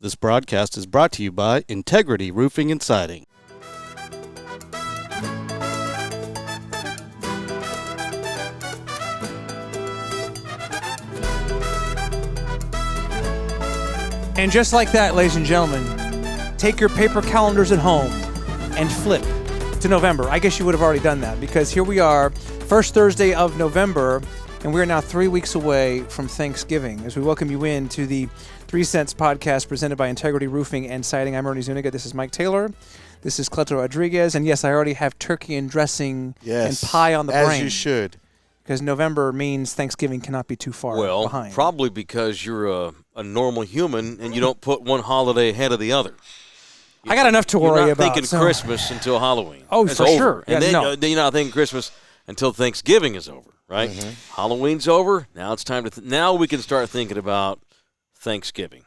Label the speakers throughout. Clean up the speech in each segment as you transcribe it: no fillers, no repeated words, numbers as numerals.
Speaker 1: This broadcast is brought to you by Integrity Roofing and Siding.
Speaker 2: And just like that, ladies and gentlemen, take your paper calendars at home and flip to November. I guess you would have already done that because here we are, first Thursday of November, and we are now 3 weeks away from Thanksgiving. As we welcome you in to the 3 Cents podcast presented by Integrity Roofing and Siding. I'm Ernie Zuniga. This is Mike Taylor. This is Cleto Rodriguez. And yes, I already have turkey and dressing and pie on the brain.
Speaker 3: As you should.
Speaker 2: Because November means Thanksgiving cannot be too far behind.
Speaker 4: Well, probably because you're a normal human and you don't put one holiday ahead of the other.
Speaker 2: I got enough to worry
Speaker 4: about.
Speaker 2: You're
Speaker 4: not thinking Christmas until Halloween.
Speaker 2: Oh,
Speaker 4: It's
Speaker 2: for
Speaker 4: over.
Speaker 2: sure.
Speaker 4: And
Speaker 2: yeah,
Speaker 4: then you're not thinking Christmas until Thanksgiving is over, right? Mm-hmm. Halloween's over. Now it's time to now we can start thinking about Thanksgiving,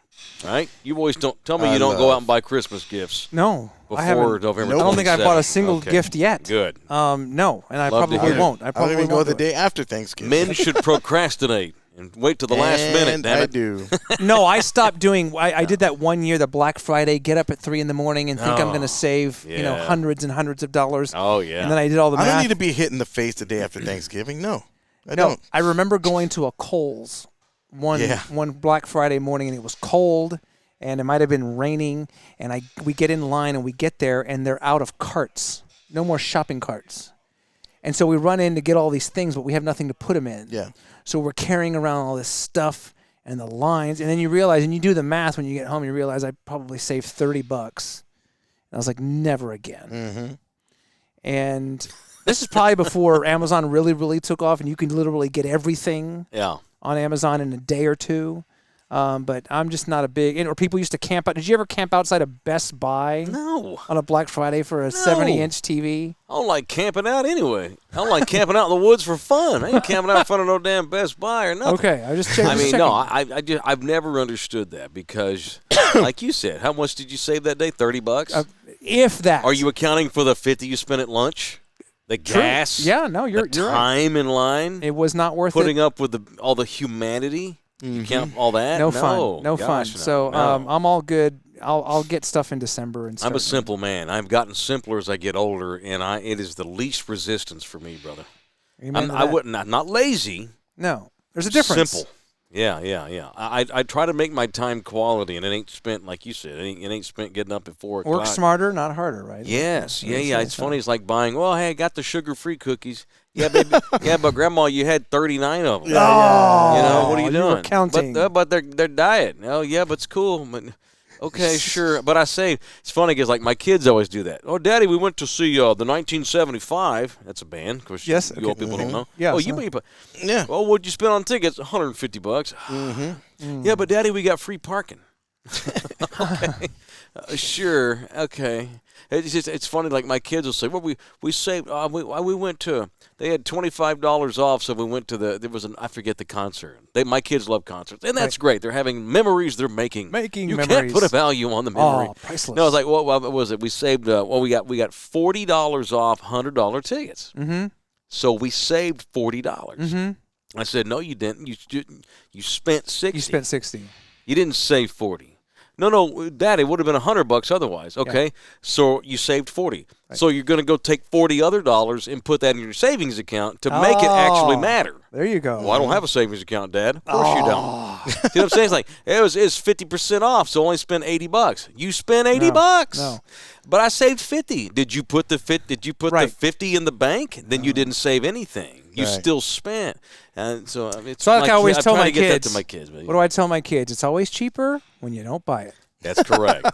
Speaker 4: right? You always don't tell me you don't go out and buy Christmas gifts.
Speaker 2: No,
Speaker 4: before
Speaker 2: I haven't.
Speaker 4: November.
Speaker 2: I don't think I bought a single gift yet.
Speaker 4: Good.
Speaker 2: No, and I probably won't.
Speaker 3: I don't even go the day after Thanksgiving.
Speaker 4: Men should procrastinate and wait till the last minute. Damn it.
Speaker 3: I do.
Speaker 2: No, I stopped doing. I did that one year, the Black Friday. Get up at 3 a.m. and think I'm going to save hundreds and hundreds of dollars.
Speaker 4: Oh yeah.
Speaker 2: And then I did all the math.
Speaker 3: I don't need to be hit in the face the day after Thanksgiving. No, I
Speaker 2: No,
Speaker 3: don't.
Speaker 2: I remember going to a Kohl's one Black Friday morning, and it was cold, and it might have been raining, and we get in line, and we get there, and they're out of carts. No more shopping carts. And so we run in to get all these things, but we have nothing to put them in.
Speaker 3: Yeah.
Speaker 2: So we're carrying around all this stuff and the lines, and then you realize, and you do the math when you get home, you realize I probably saved $30. And I was like, never again.
Speaker 3: Mm-hmm.
Speaker 2: And this is probably before Amazon really, really took off, and you can literally get everything on Amazon in a day or two. But I'm just not a big, or people used to camp out. Did you ever camp outside of Best Buy?
Speaker 4: No.
Speaker 2: On a Black Friday for a 70-inch TV?
Speaker 4: I don't like camping out anyway. I don't like camping out in the woods for fun. I ain't camping out in front of no damn Best Buy or nothing.
Speaker 2: Okay, I just checked.
Speaker 4: I mean, no, I've never understood that because, like you said, how much did you save that day? $30?
Speaker 2: If that.
Speaker 4: Are you accounting for the $50 you spent at lunch? The gas?
Speaker 2: Yeah, no, you're right.
Speaker 4: Time in line?
Speaker 2: It was not worth
Speaker 4: putting up with all the humanity? You count all that?
Speaker 2: No fun. No fun.
Speaker 4: No.
Speaker 2: So I'm all good. I'll get stuff in December and stuff.
Speaker 4: I'm a simple man. I've gotten simpler as I get older, and it is the least resistance for me, brother. I'm not lazy.
Speaker 2: No, there's a difference.
Speaker 4: Simple. Yeah. I try to make my time quality, and it ain't spent, like you said, it ain't spent getting up at 4 o'clock.
Speaker 2: Work smarter, not harder, right?
Speaker 4: Yes. Yeah. It's funny. It's like buying, well, hey, I got the sugar-free cookies. Yeah, baby. Yeah, but Grandma, you had 39 of them.
Speaker 2: Yeah.
Speaker 4: You know, what are you doing?
Speaker 2: Were counting.
Speaker 4: But they're diet. Oh, yeah, but it's cool. But, okay, sure. But I say, it's funny because, like, my kids always do that. Oh, Daddy, we went to see the 1975. That's a band. Of course, you old people don't know.
Speaker 2: Yeah.
Speaker 4: Oh, yeah. Well, what'd you spend on tickets? $150. Mm-hmm. Yeah, but Daddy, we got free parking. Okay. Sure. Okay. It's funny. Like my kids will say, "Well, we saved. We went to. They had $25 off, so we went to I forget the concert. My kids love concerts, and that's great. They're having memories. They're making
Speaker 2: memories.
Speaker 4: Can't put a value on the memory.
Speaker 2: Oh, priceless.
Speaker 4: No, I was like, what was it? We saved. We got $40 off $100 tickets.
Speaker 2: Mm-hmm.
Speaker 4: So we saved $40.
Speaker 2: Mm-hmm.
Speaker 4: I said, no, you didn't. You spent $60.
Speaker 2: You spent $60.
Speaker 4: You didn't save $40. No, Daddy, it would have been $100 otherwise. Okay,
Speaker 2: yeah.
Speaker 4: So you saved $40. Right. So you're going to go take $40 other and put that in your savings account to
Speaker 2: make
Speaker 4: it actually matter.
Speaker 2: There you go.
Speaker 4: Well, I don't have a savings account, Dad. Of course you don't. See what I'm saying? It's like it's 50% off, so only spend $80. You spent $80.
Speaker 2: No.
Speaker 4: But I saved $50. Did you put the the
Speaker 2: right.
Speaker 4: $50 in the bank? Then you didn't save anything. You still spent. And so it's
Speaker 2: like I always tell my
Speaker 4: kids. That to my kids.
Speaker 2: What do I tell my kids? It's always cheaper when you don't buy it.
Speaker 4: That's correct.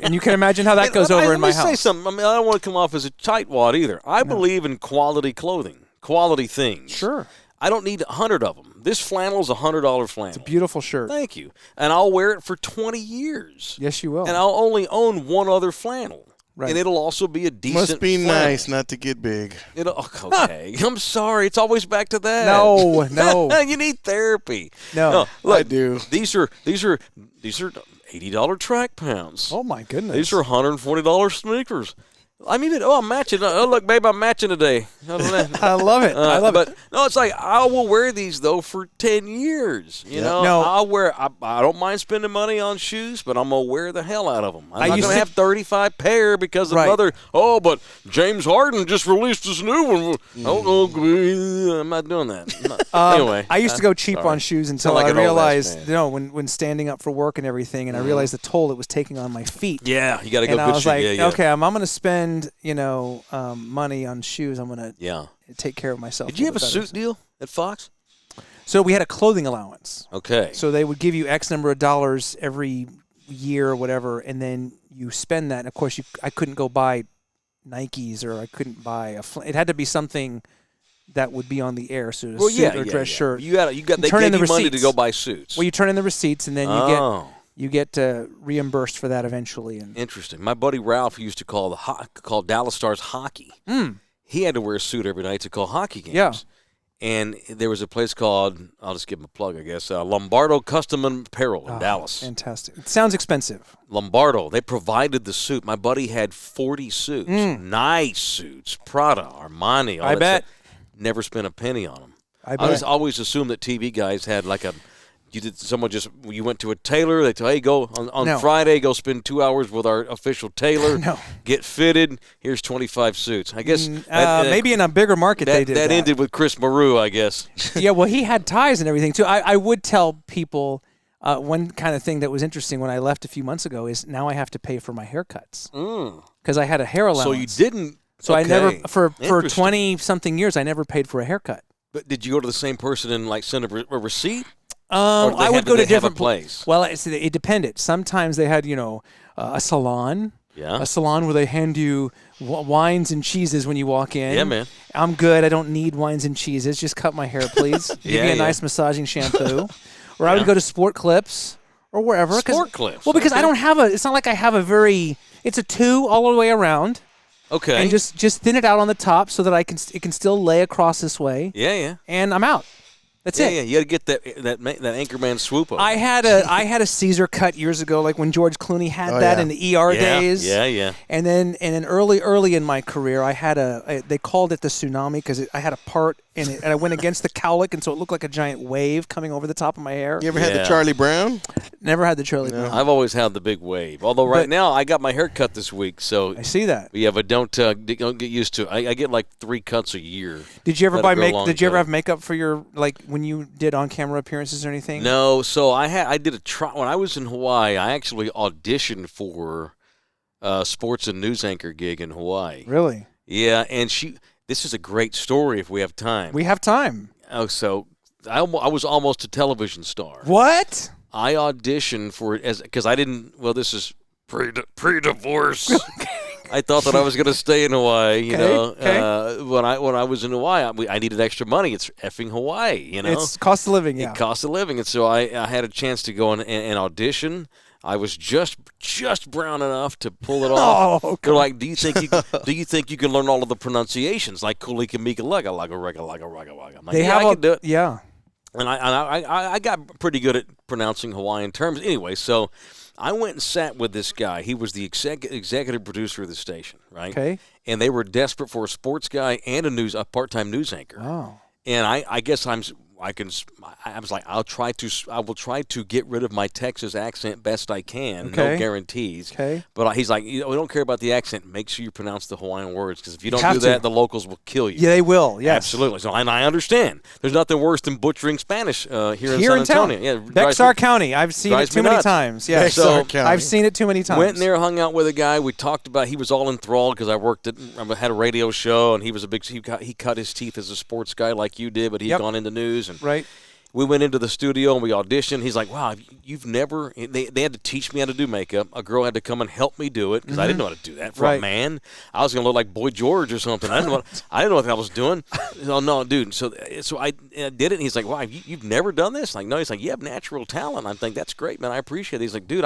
Speaker 2: And you can imagine how that goes over in my house.
Speaker 4: Let me say something. I mean, I don't want to come off as a tightwad either. I believe in quality clothing, quality things.
Speaker 2: Sure.
Speaker 4: I don't need 100 of them. This flannel is a $100 flannel.
Speaker 2: It's a beautiful shirt.
Speaker 4: Thank you. And I'll wear it for 20 years.
Speaker 2: Yes, you will.
Speaker 4: And I'll only own one other flannel.
Speaker 2: Right.
Speaker 4: And it'll also be a decent
Speaker 3: Must be
Speaker 4: flannel.
Speaker 3: nice not to get big.
Speaker 4: Okay. I'm sorry. It's always back to that.
Speaker 2: No.
Speaker 4: You need therapy.
Speaker 2: No.
Speaker 4: Look,
Speaker 3: I do.
Speaker 4: These are $80 track pants.
Speaker 2: Oh, my goodness.
Speaker 4: These are $140 sneakers. I'm matching. Oh, look, babe, I'm matching today.
Speaker 2: I love it. I love it.
Speaker 4: No, it's like I will wear these though for 10 years. You know,
Speaker 2: No.
Speaker 4: I'll wear. I don't mind spending money on shoes, but I'm gonna wear the hell out of them. I'm not
Speaker 2: used
Speaker 4: gonna
Speaker 2: to-
Speaker 4: have 35 pair because
Speaker 2: Right.
Speaker 4: another. Oh, but James Harden just released his new one. I'm not doing that. Anyway,
Speaker 2: I used to go cheap
Speaker 4: sorry.
Speaker 2: on shoes
Speaker 4: Sound
Speaker 2: until
Speaker 4: like
Speaker 2: I
Speaker 4: an old-ass
Speaker 2: realized,
Speaker 4: man.
Speaker 2: when standing up for work and everything, and I realized the toll it was taking on my feet.
Speaker 4: Yeah, you got to go
Speaker 2: And
Speaker 4: good
Speaker 2: I was
Speaker 4: shoe.
Speaker 2: like,
Speaker 4: Yeah, yeah.
Speaker 2: okay, I'm going to spend, money on shoes. I'm going to
Speaker 4: Yeah.
Speaker 2: take care of myself.
Speaker 4: Did you have a
Speaker 2: little bit
Speaker 4: suit deal at Fox?
Speaker 2: better. So we had a clothing allowance.
Speaker 4: Okay.
Speaker 2: So they would give you X number of dollars every year or whatever, and then you spend that. And of course, I couldn't go buy Nikes, or I couldn't buy it had to be something that would be on the air, so a suit or dress shirt.
Speaker 4: You got. They
Speaker 2: turn in
Speaker 4: gave
Speaker 2: the
Speaker 4: you money to
Speaker 2: receipts.
Speaker 4: go buy suits.
Speaker 2: Well, you turn in the receipts, and then you get reimbursed for that eventually. And
Speaker 4: Interesting. My buddy Ralph used to call Dallas Stars hockey. He had to wear a suit every night to call hockey games.
Speaker 2: Yeah.
Speaker 4: And there was a place called, I'll just give him a plug, I guess, Lombardo Custom Apparel in Dallas.
Speaker 2: Fantastic. It sounds expensive.
Speaker 4: Lombardo, they provided the suit. My buddy had 40 suits. Nice suits. Prada, Armani, all
Speaker 2: I
Speaker 4: that
Speaker 2: bet.
Speaker 4: stuff. Never spent a penny on them.
Speaker 2: I
Speaker 4: I
Speaker 2: bet.
Speaker 4: just always assumed that TV guys had like you went to a tailor, they tell, hey, go on
Speaker 2: No.
Speaker 4: Friday, go spend 2 hours with our official tailor,
Speaker 2: No.
Speaker 4: get fitted, here's 25 suits. I guess that,
Speaker 2: maybe in a bigger market they did that.
Speaker 4: that ended with Chris Maru, I guess.
Speaker 2: Yeah, well, he had ties and everything too. I would tell people one kind of thing that was interesting when I left a few months ago is now I have to pay for my haircuts because I had a hair allowance.
Speaker 4: So you didn't.
Speaker 2: So I never
Speaker 4: okay.
Speaker 2: for
Speaker 4: Interesting.
Speaker 2: 20 something years I never paid for a haircut.
Speaker 4: But did you go to the same person and like send a receipt? Or did they
Speaker 2: I would
Speaker 4: have-
Speaker 2: go
Speaker 4: did
Speaker 2: to
Speaker 4: they have a
Speaker 2: different
Speaker 4: place.
Speaker 2: Well, it depended. Sometimes they had a salon.
Speaker 4: Yeah.
Speaker 2: A salon where they hand you wines and cheeses when you walk in.
Speaker 4: Yeah, man.
Speaker 2: I'm good. I don't need wines and cheeses. Just cut my hair, please. Give me a nice massaging shampoo. Or I would go to Sport Clips or wherever.
Speaker 4: Sport Clips.
Speaker 2: Well, because I
Speaker 4: okay.
Speaker 2: don't have it's not like I have it's a 2 all the way around.
Speaker 4: Okay.
Speaker 2: And just thin it out on the top so that it can still lay across this way.
Speaker 4: Yeah.
Speaker 2: And I'm out. That's it.
Speaker 4: Yeah, you got to get that Anchorman swoop up.
Speaker 2: I had a Caesar cut years ago, like when George Clooney had that in the ER days.
Speaker 4: Yeah.
Speaker 2: And then early in my career, I had they called it the tsunami because I had a part in it, and I went against the cowlick, and so it looked like a giant wave coming over the top of my hair.
Speaker 3: You ever had the Charlie Brown?
Speaker 2: Never had the Charlie Brown.
Speaker 4: I've always had the big wave. Although right
Speaker 2: But-
Speaker 4: now I got my hair cut this week, so
Speaker 2: I see that.
Speaker 4: yeah, but don't get used to it. I get like 3 cuts a year.
Speaker 2: Did you ever
Speaker 4: Let it grow long
Speaker 2: Did you ever
Speaker 4: cut.
Speaker 2: have makeup for your when you did on camera appearances or anything?
Speaker 4: No, so I did a try when I was in Hawaii. I actually auditioned for a sports and news anchor gig in Hawaii.
Speaker 2: Really?
Speaker 4: Yeah, and this is a great story if we have time.
Speaker 2: We have time.
Speaker 4: Oh, so I was almost a television star.
Speaker 2: What?
Speaker 4: I auditioned for it because I didn't. Well, this is pre-divorce. I thought that I was going to stay in Hawaii. You know,
Speaker 2: okay.
Speaker 4: When I was in Hawaii, I needed extra money. It's effing Hawaii. You know,
Speaker 2: It's cost of living. Yeah.
Speaker 4: it cost of living, and so I had a chance to go and audition. I was just brown enough to pull it off.
Speaker 2: Oh,
Speaker 4: They're like, do you think you can learn all of the pronunciations like Kulika Mika Lega Laga Rega Laga Raga Waga? I'm like, I can do it.
Speaker 2: Yeah.
Speaker 4: And I got pretty good at pronouncing Hawaiian terms. Anyway, so I went and sat with this guy. He was the executive producer of the station, right?
Speaker 2: Okay.
Speaker 4: And they were desperate for a sports guy and a part-time news anchor.
Speaker 2: Oh.
Speaker 4: And I guess I was like, I will try to get rid of my Texas accent best I can.
Speaker 2: Okay.
Speaker 4: No guarantees.
Speaker 2: Okay.
Speaker 4: But he's like, we don't care about the accent. Make sure you pronounce the Hawaiian words, because if you don't
Speaker 2: have
Speaker 4: do
Speaker 2: to.
Speaker 4: that, the locals will kill you.
Speaker 2: Yeah, they will. Yes.
Speaker 4: Absolutely. So, and I understand. There's nothing worse than butchering Spanish here in
Speaker 2: Here
Speaker 4: San
Speaker 2: in town.
Speaker 4: Antonio. Yeah,
Speaker 2: Bexar County. I've seen it
Speaker 4: drives
Speaker 2: too
Speaker 4: me
Speaker 2: many
Speaker 4: nuts.
Speaker 2: times. Yeah.
Speaker 3: Bexar
Speaker 4: So,
Speaker 3: County.
Speaker 2: I've seen it too many times.
Speaker 4: Went in there, hung out with a guy. We talked about. He was all enthralled because I had a radio show, and he was he cut his teeth as a sports guy like you did, but he'd
Speaker 2: Yep.
Speaker 4: gone into news. And
Speaker 2: Right.
Speaker 4: we went into the studio and we auditioned. He's like, wow, you've never – they had to teach me how to do makeup. A girl had to come and help me do it because I didn't know how to do that for a
Speaker 2: Right.
Speaker 4: man. I was going to look like Boy George or something. I didn't know what I was doing. Oh, no, dude. So I did it, and he's like, wow, you've never done this? Like, no. He's like, you have natural talent. I'm thinking, that's great, man. I appreciate it. He's like, dude,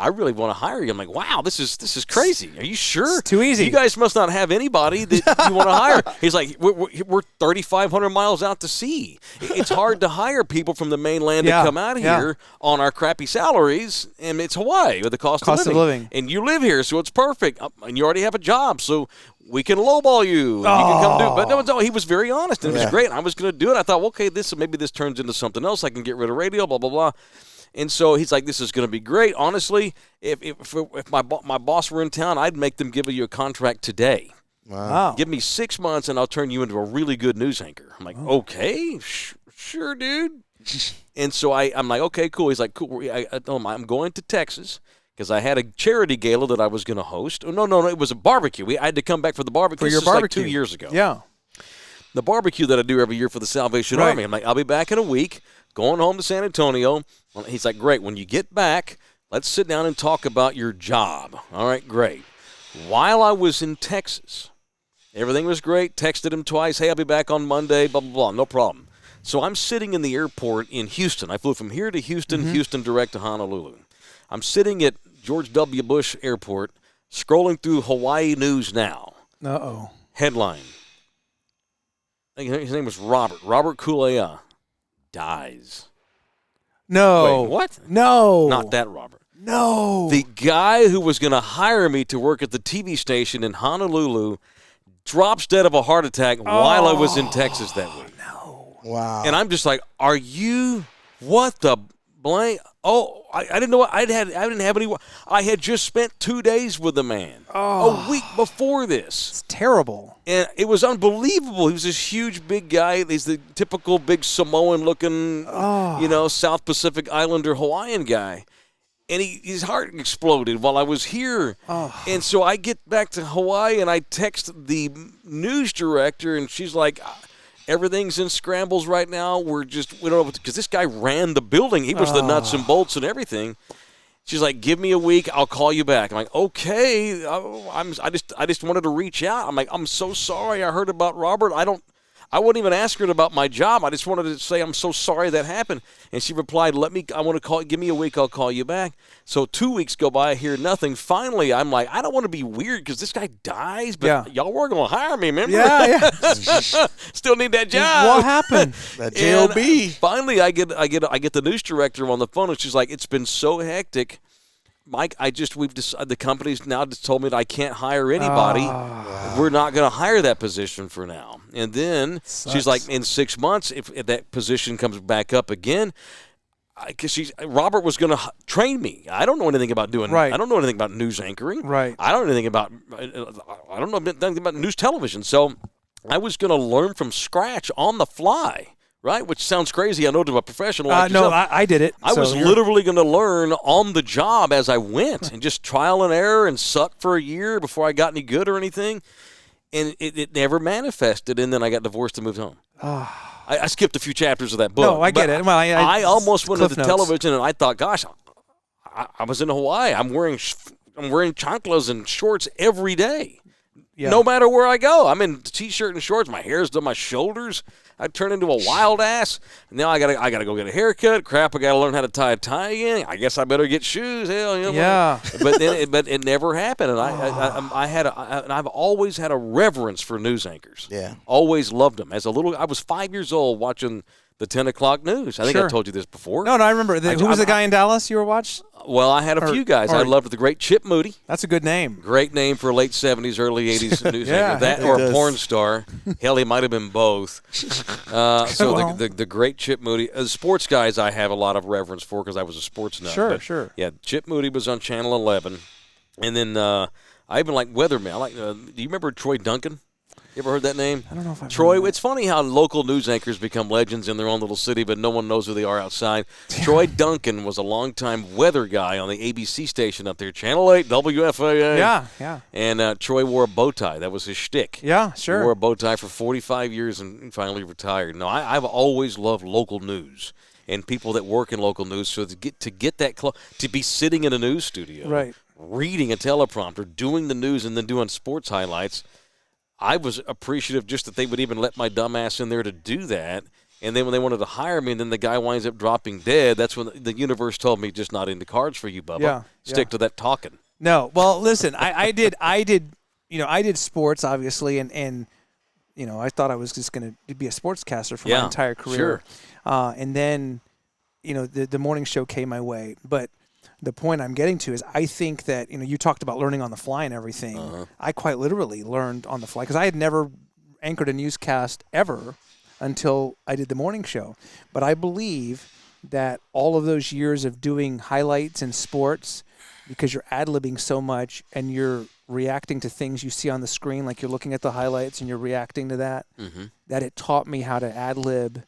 Speaker 4: I really want to hire you. I'm like, wow, this is crazy. Are you sure?
Speaker 2: It's too easy.
Speaker 4: You guys must not have anybody that you want to hire. He's like, we're 3,500 miles out to sea. It's hard to hire. hire people from the mainland to come out here on our crappy salaries, and it's Hawaii with the cost of living. And you live here, so it's perfect. And you already have a job, so we can lowball you. And you can come do it. But no, he was very honest, and it was great. And I was going to do it. I thought, well, okay, maybe this turns into something else. I can get rid of radio, blah, blah, blah. And so he's like, this is going to be great. Honestly, if my boss were in town, I'd make them give you a contract today.
Speaker 3: Wow.
Speaker 4: Give me 6 months, and I'll turn you into a really good news anchor. I'm like, okay, sure, dude. And so I'm like, okay, cool. He's like, cool. I told him I'm going to Texas because I had a charity gala that I was going to host. Oh, no, it was a barbecue. I had to come back for the barbecue.
Speaker 2: For your
Speaker 4: barbecue.
Speaker 2: Like
Speaker 4: 2 years ago.
Speaker 2: Yeah.
Speaker 4: The barbecue that I do every year for the Salvation Army. I'm like, I'll be back in a week, going home to San Antonio. He's like, great. When you get back, let's sit down and talk about your job. All right, great. While I was in Texas, everything was great. Texted him twice. Hey, I'll be back on Monday, blah, blah, blah. No problem. So I'm sitting in the airport in Houston. I flew from here to Houston, Houston direct to Honolulu. I'm sitting at George W. Bush Airport, scrolling through Hawaii News Now.
Speaker 2: Uh-oh.
Speaker 4: Headline. His name was Robert. Robert Kulea dies.
Speaker 2: No.
Speaker 4: Wait, what?
Speaker 2: No.
Speaker 4: Not that Robert.
Speaker 2: No.
Speaker 4: The guy who was going to hire me to work at the TV station in Honolulu drops dead of a heart attack while I was in Texas that week.
Speaker 2: No.
Speaker 3: Wow.
Speaker 4: And I'm just like, are you, what the blank? Oh, I didn't know. I didn't have any. I had just spent 2 days with the man a week before this.
Speaker 2: It's terrible.
Speaker 4: And it was unbelievable. He was this huge, big guy. He's the typical big Samoan-looking, South Pacific Islander Hawaiian guy. And his heart exploded while I was here. Oh. And so I get back to Hawaii, and I text the news director, and she's like, everything's in scrambles right now. We don't know, because this guy ran the building. He was the nuts and bolts and everything. She's like, give me a week. I'll call you back. I'm like, okay. I just wanted to reach out. I'm like, I'm so sorry. I heard about Robert. I wouldn't even ask her about my job. I just wanted to say I'm so sorry that happened. And she replied, give me a week, I'll call you back. So 2 weeks go by, I hear nothing. Finally, I'm like, I don't want to be weird because this guy dies, but y'all were going to hire me, remember?
Speaker 2: Yeah.
Speaker 4: Still need that job.
Speaker 2: What happened?
Speaker 3: That JOB.
Speaker 4: Finally, I get the news director on the phone, and she's like, it's been so hectic. Mike, the company's now just told me that I can't hire anybody. We're not going to hire that position for now. And then she's like, in 6 months, if that position comes back up again, because Robert was going to train me. I don't know anything about doing.
Speaker 2: Right.
Speaker 4: I don't know anything about news anchoring.
Speaker 2: Right.
Speaker 4: I don't know anything about. I don't know anything about news television. So I was going to learn from scratch on the fly. Right, which sounds crazy. I know to a professional like
Speaker 2: no,
Speaker 4: yourself.
Speaker 2: I did it.
Speaker 4: I was literally going to learn on the job as I went and just trial and error and suck for a year before I got any good or anything. And it never manifested, and then I got divorced and moved home. I skipped a few chapters of that book.
Speaker 2: No, I get it. Well,
Speaker 4: I almost went into
Speaker 2: notes.
Speaker 4: Television, and I thought, gosh, I was in Hawaii. I'm wearing chanclas and shorts every day. Yeah. No matter where I go. I'm in T-shirt and shorts. My hair's to my shoulders. I turn into a wild ass. Now I gotta go get a haircut. Crap, I gotta learn how to tie a tie again. I guess I better get shoes. Hell,
Speaker 2: yeah.
Speaker 4: But it never happened. And I've always had a reverence for news anchors.
Speaker 3: Yeah,
Speaker 4: always loved them. I was 5 years old watching the 10 o'clock news. I think I told you this before.
Speaker 2: No, I remember. Who was the guy in Dallas you were watching?
Speaker 4: Well, I had a few guys. I loved the great Chip Moody.
Speaker 2: That's a good name.
Speaker 4: Great name for a late 70s, early 80s news anchor. That or a porn star. Hell, he might have been both. The great Chip Moody. Sports guys I have a lot of reverence for because I was a sports nut.
Speaker 2: Sure.
Speaker 4: Yeah, Chip Moody was on Channel 11. And then I even like weatherman. Do you remember Troy Duncan? You ever heard that name?
Speaker 2: I don't know if I've
Speaker 4: Troy,
Speaker 2: heard that.
Speaker 4: It's funny how local news anchors become legends in their own little city, but no one knows who they are outside. Troy Duncan was a longtime weather guy on the ABC station up there, Channel 8, WFAA.
Speaker 2: Yeah.
Speaker 4: And Troy wore a bow tie. That was his shtick.
Speaker 2: Yeah, sure.
Speaker 4: He wore a bow tie for 45 years and finally retired. No, I've always loved local news and people that work in local news. So to get that close, to be sitting in a news studio,
Speaker 2: right,
Speaker 4: reading a teleprompter, doing the news, and then doing sports highlights, I was appreciative just that they would even let my dumb ass in there to do that. And then when they wanted to hire me and then the guy winds up dropping dead, that's when the universe told me just not in the cards for you, Bubba.
Speaker 2: Yeah,
Speaker 4: Stick to that talking.
Speaker 2: No. Well, listen, I did sports, obviously, and I thought I was just going to be a sportscaster for my entire career.
Speaker 4: Sure.
Speaker 2: And then, the morning show came my way. But the point I'm getting to is I think that, you talked about learning on the fly and everything. I quite literally learned on the fly because I had never anchored a newscast ever until I did the morning show. But I believe that all of those years of doing highlights in sports, because you're ad-libbing so much and you're reacting to things you see on the screen, like you're looking at the highlights and you're reacting to that, that it taught me how to ad-lib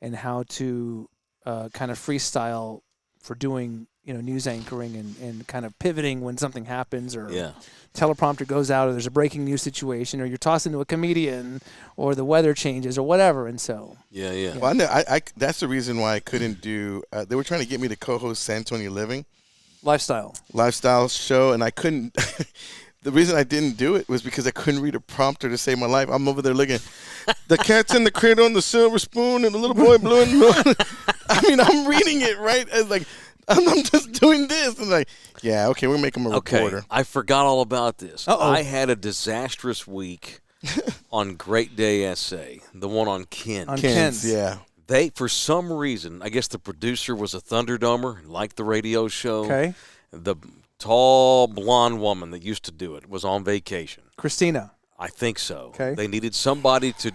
Speaker 2: and how to kind of freestyle for doing, news anchoring and kind of pivoting when something happens or teleprompter goes out or there's a breaking news situation or you're tossed into a comedian or the weather changes or whatever. And so.
Speaker 3: Yeah. Well, I that's the reason why I couldn't do they were trying to get me to co-host San Antonio Living. Lifestyle show, and I couldn't. The reason I didn't do it was because I couldn't read a prompter to save my life. I'm over there looking, the cat's in the cradle and the silver spoon and the little boy blue and blue. I mean, I'm reading it right as like I'm just doing this and like, yeah, okay, we'll make him a reporter.
Speaker 4: I forgot all about this.
Speaker 2: Uh-oh.
Speaker 4: I had a disastrous week on Great Day SA, the one on Ken.
Speaker 2: On Ken's.
Speaker 3: Yeah.
Speaker 4: They, for some reason, I guess the producer was a Thunderdomer, liked the radio show.
Speaker 2: Okay.
Speaker 4: The tall blonde woman that used to do it was on vacation.
Speaker 2: Christina.
Speaker 4: I think so.
Speaker 2: Okay.
Speaker 4: They needed somebody to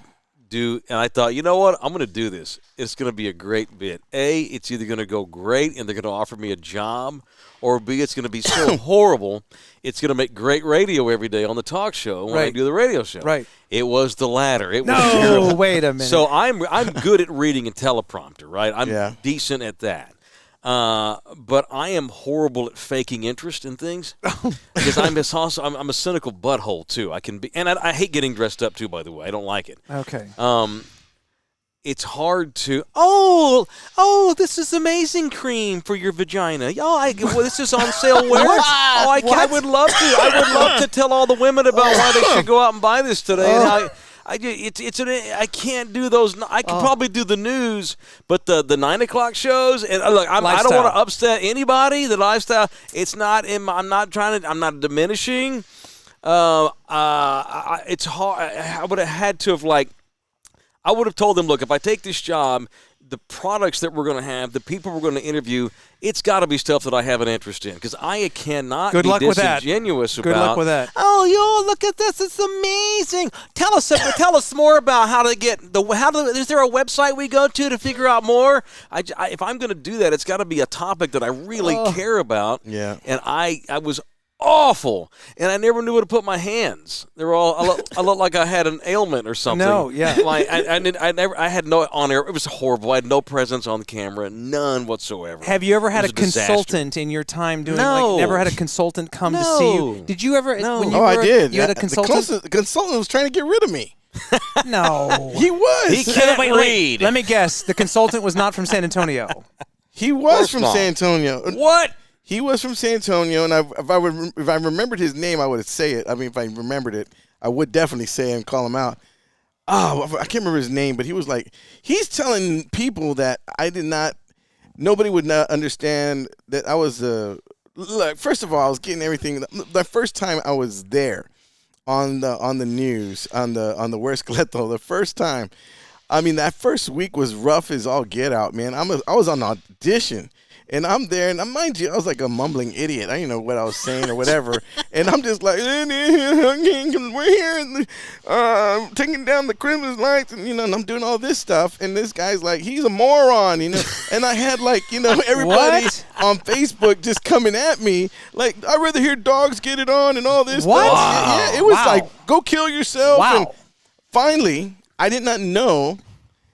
Speaker 4: do, and I thought, you know what? I'm going to do this. It's going to be a great bit. A, it's either going to go great and they're going to offer me a job, or B, it's going to be so horrible, it's going to make great radio every day on the talk show when I do the radio show.
Speaker 2: Right.
Speaker 4: It was the latter. It was
Speaker 2: No,
Speaker 4: terrible.
Speaker 2: wait a minute.
Speaker 4: So I'm good at reading a teleprompter, right? I'm decent at that. But I am horrible at faking interest in things because I'm a cynical butthole too. I can be, and I hate getting dressed up too. By the way, I don't like it.
Speaker 2: Okay.
Speaker 4: It's hard to. Oh, this is amazing cream for your vagina. This is on sale where? I would love to. I would love to tell all the women about why they should go out and buy this today. And how I can't do those. I can probably do the news, but the 9 o'clock shows and look, I don't want to upset anybody. The lifestyle, it's not. I'm not trying to. I'm not diminishing. It's hard. I would have had to have I would have told them, look, if I take this job, the products that we're going to have, the people we're going to interview, it's got to be stuff that I have an interest in because I cannot be disingenuous about.
Speaker 2: Good luck with that.
Speaker 4: Oh, look at this! It's amazing. Tell us more about how to get is there a website we go to figure out more? If I'm going to do that, it's got to be a topic that I really care about.
Speaker 3: Yeah.
Speaker 4: And I was awful, and I never knew where to put my hands. They were all I looked like I had an ailment or something.
Speaker 2: No, yeah.
Speaker 4: I had no on air. It was horrible. I had no presence on the camera, none whatsoever.
Speaker 2: Have you ever had a consultant
Speaker 4: disaster.
Speaker 2: in your time doing?
Speaker 4: No.
Speaker 2: Never had a consultant come to see you. Did you ever?
Speaker 4: No.
Speaker 2: I
Speaker 3: did.
Speaker 2: You had a consultant.
Speaker 3: The consultant was trying to get rid of me.
Speaker 2: No,
Speaker 3: He was.
Speaker 4: He can't read.
Speaker 2: Let me guess. The consultant was not from San Antonio.
Speaker 3: He was from San Antonio.
Speaker 4: What?
Speaker 3: He was from San Antonio, and if I remembered his name, I would say it. I mean, if I remembered it, I would definitely say it and call him out. Oh, I can't remember his name, but he was he's telling people that nobody would not understand that I was look, first of all, I was getting everything. The first time I was there on the news, on the Worst Gleto, the first time, I mean, that first week was rough as all get out, man. I was on audition. And I'm there, and mind you, I was like a mumbling idiot. I didn't know what I was saying or whatever. And I'm just like, we're here, and taking down the Christmas lights, and and I'm doing all this stuff. And this guy's like, he's a moron, And I had everybody on Facebook just coming at me, like, I'd rather hear dogs get it on and all this
Speaker 2: what?
Speaker 3: stuff.
Speaker 2: Wow.
Speaker 3: Yeah, it was like, go kill yourself.
Speaker 2: Wow.
Speaker 3: And finally, I did not know,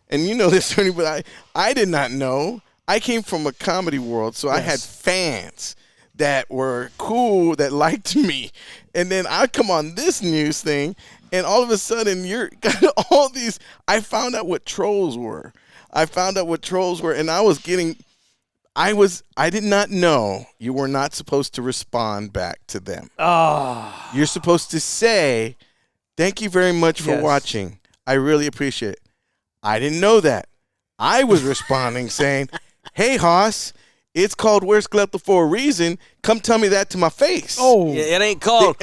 Speaker 3: and you know this, Ernie, but I did not know. I came from a comedy world, so I had fans that were cool, that liked me. And then I come on this news thing, and all of a sudden you're got all these. I found out what trolls were. And I did not know you were not supposed to respond back to them.
Speaker 2: Oh.
Speaker 3: You're supposed to say, thank you very much for watching. I really appreciate it. I didn't know that. I was responding saying, hey, Haas, it's called Where's Gleto for a reason. Come tell me that to my face.
Speaker 2: Oh.
Speaker 4: Yeah, it ain't called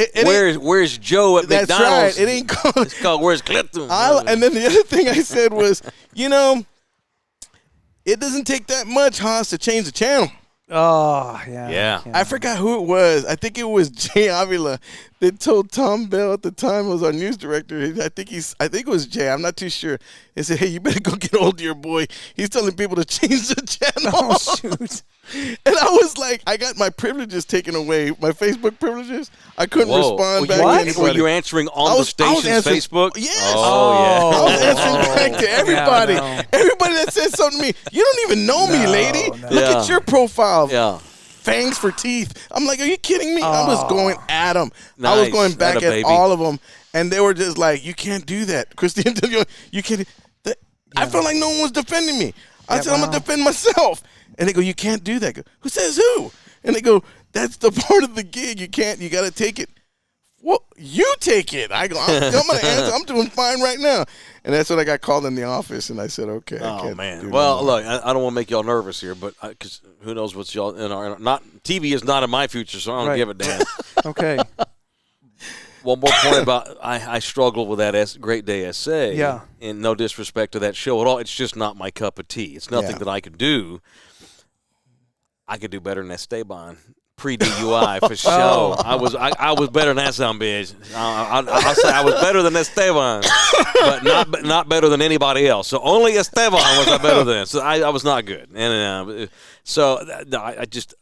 Speaker 4: Where's Joe at
Speaker 3: That's
Speaker 4: McDonald's.
Speaker 3: Right. It ain't called.
Speaker 4: It's called Where's Gleto.
Speaker 3: And then the other thing I said was, it doesn't take that much, Haas, to change the channel.
Speaker 2: Oh, yeah.
Speaker 4: Yeah.
Speaker 3: I forgot who it was. I think it was Jay Avila that told Tom Bell at the time, was our news director. I think it was Jay. I'm not too sure. He said, "Hey, you better go get hold of your boy. He's telling people to change the channel."
Speaker 2: Oh, shoot.
Speaker 3: And I was like, I got my privileges taken away, my Facebook privileges. I couldn't respond back to anybody.
Speaker 4: Were you answering on the station's Facebook?
Speaker 3: Yes.
Speaker 4: Oh, yeah.
Speaker 3: I was answering back to everybody.
Speaker 2: Yeah,
Speaker 3: Everybody that said something to me. You don't even know me, lady.
Speaker 2: No.
Speaker 3: Look at your profile.
Speaker 4: Yeah.
Speaker 3: Fangs for teeth. I'm like, are you kidding me? I was going at them. I was
Speaker 4: Nice.
Speaker 3: going back
Speaker 4: Atta
Speaker 3: at
Speaker 4: baby.
Speaker 3: all of them. And they were just like, you can't do that. Christine, you can't. I felt like no one was defending me. I said, I'm going to defend myself. And they go, you can't do that. I go, who says who? And they go, that's the part of the gig. You can't. You got to take it. Well, you take it. I go, I'm going to answer. I'm doing fine right now. And that's when I got called in the office, and I said, okay. I can't do
Speaker 4: Well,
Speaker 3: no more.
Speaker 4: look, I don't want to make y'all nervous here, but because who knows what's y'all in our not TV is not in my future, so I don't give a damn.
Speaker 2: Okay.
Speaker 4: One more point about I struggled with that Great Day essay.
Speaker 2: Yeah.
Speaker 4: And no disrespect to that show at all. It's just not my cup of tea. It's nothing that I could do. I could do better than Esteban. Pre-DUI for sure. I was better than that son bitch. I'll say I was better than Esteban, but not better than anybody else. So only Esteban was I better than. So I was not good. And so I just